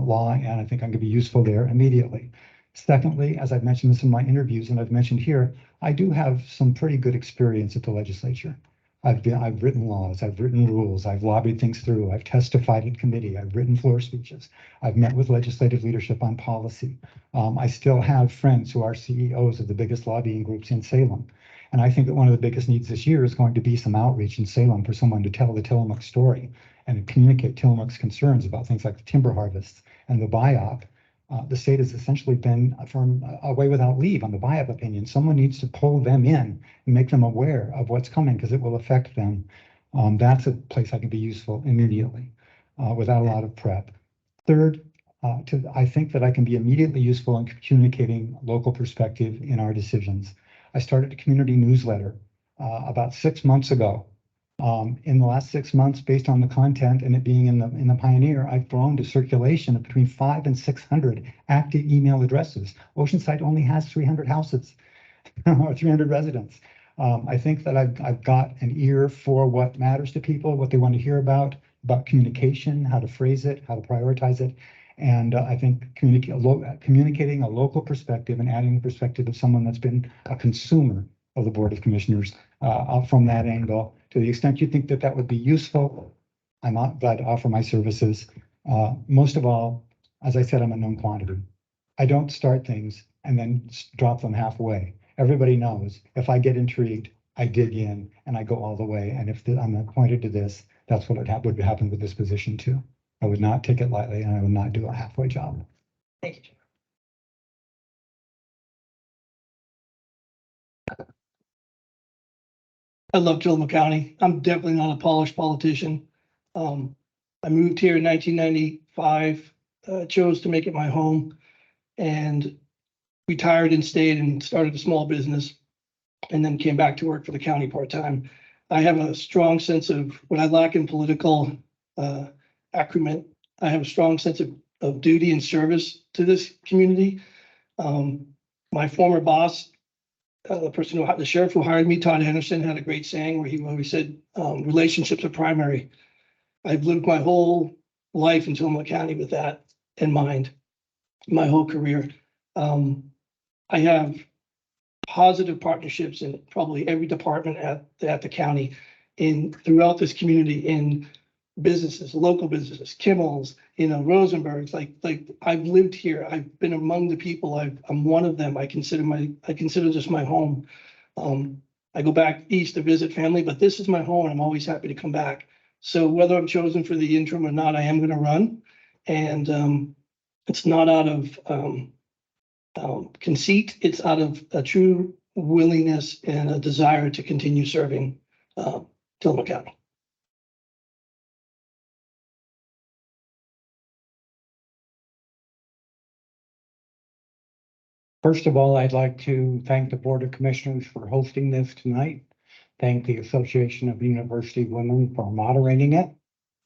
law, and I think I'm going to be useful there immediately. Secondly, as I've mentioned this in my interviews and I've mentioned here, I do have some pretty good experience at the legislature. I've written laws, I've written rules, I've lobbied things through, I've testified in committee, I've written floor speeches, I've met with legislative leadership on policy. I still have friends who are CEOs of the biggest lobbying groups in Salem. And I think that one of the biggest needs this year is going to be some outreach in Salem for someone to tell the Tillamook story and communicate Tillamook's concerns about things like the timber harvests and the BIOP. The state has essentially been from away without leave on the BIOP opinion. Someone needs to pull them in and make them aware of what's coming because it will affect them. That's a place I can be useful immediately without a lot of prep. Third, I think that I can be immediately useful in communicating local perspective in our decisions. I started a community newsletter about 6 months ago. In the last 6 months, based on the content and it being in the Pioneer, I've grown to circulation of between 500 and 600 active email addresses. Oceanside only has 300 houses or 300 residents. I think that I've got an ear for what matters to people, what they want to hear about communication, how to phrase it, how to prioritize it. And I think communicating a local perspective and adding the perspective of someone that's been a consumer of the Board of Commissioners from that angle. To the extent you think that that would be useful, I'm glad to offer my services. Most of all, as I said, I'm a known quantity. I don't start things and then drop them halfway. Everybody knows if I get intrigued, I dig in and I go all the way. And if I'm appointed to this, that's what would happen with this position too. I would not take it lightly and I would not do a halfway job. Thank you. I love Tillamook County. I'm definitely not a polished politician. I moved here in 1995, chose to make it my home and retired and stayed and started a small business and then came back to work for the county part-time. I have a strong sense of what I lack in political acumen. I have a strong sense of duty and service to this community. My former boss, the sheriff who hired me, Todd Henderson, had a great saying where he always said, relationships are primary. I've lived my whole life in Tillamook County with that in mind, my whole career. I have positive partnerships in probably every department at the county throughout this community in businesses, local businesses, Kimmel's, Rosenberg's, like I've lived here. I've been among the people. I'm one of them. I consider this my home. I go back east to visit family, but this is my home and I'm always happy to come back. So whether I'm chosen for the interim or not, I am going to run. And it's not out of conceit. It's out of a true willingness and a desire to continue serving Tillamook County. First of all, I'd like to thank the Board of Commissioners for hosting this tonight. Thank the Association of University Women for moderating it.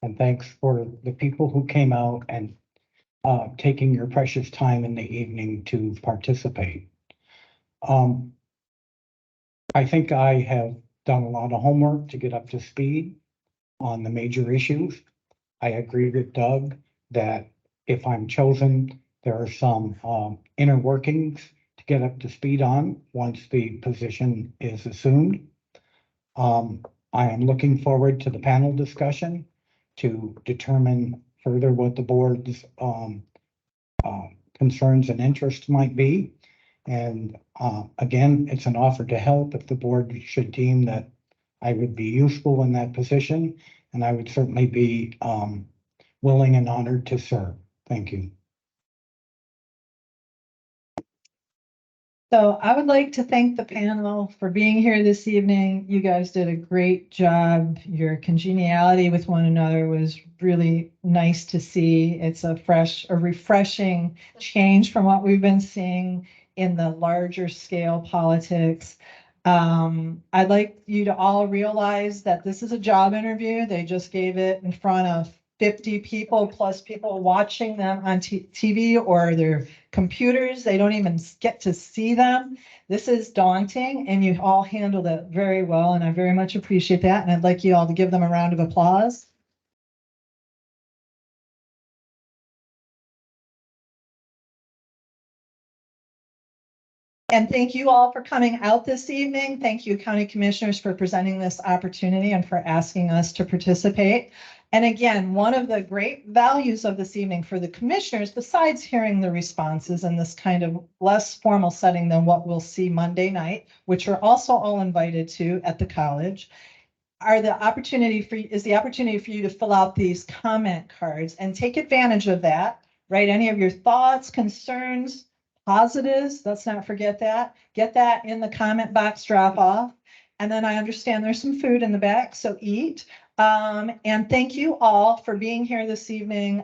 And thanks for the people who came out and taking your precious time in the evening to participate. I think I have done a lot of homework to get up to speed on the major issues. I agree with Doug that if I'm chosen, there are some inner workings to get up to speed on once the position is assumed. I am looking forward to the panel discussion to determine further what the board's concerns and interests might be. And again, it's an offer to help if the board should deem that I would be useful in that position, and I would certainly be willing and honored to serve. Thank you. So I would like to thank the panel for being here this evening. You guys did a great job. Your congeniality with one another was really nice to see. It's a refreshing change from what we've been seeing in the larger scale politics. I'd like you to all realize that this is a job interview. They just gave it in front of 50 people plus people watching them on TV or their computers. They don't even get to see them. This is daunting and you all handled it very well. And I very much appreciate that. And I'd like you all to give them a round of applause. And thank you all for coming out this evening. Thank you, County Commissioners, for presenting this opportunity and for asking us to participate. And again, one of the great values of this evening for the commissioners, besides hearing the responses in this kind of less formal setting than what we'll see Monday night, which are also all invited to at the college, is the opportunity for you to fill out these comment cards and take advantage of that. Write any of your thoughts, concerns, positives. Let's not forget that. Get that in the comment box, drop off. And then I understand there's some food in the back, so eat. And thank you all for being here this evening.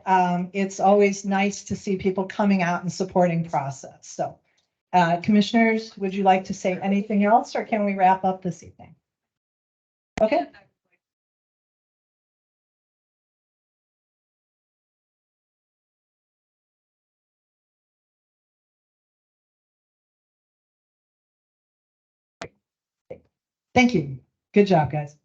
It's always nice to see people coming out and supporting process. So, commissioners, would you like to say anything else or can we wrap up this evening? Okay. Thank you. Good job, guys.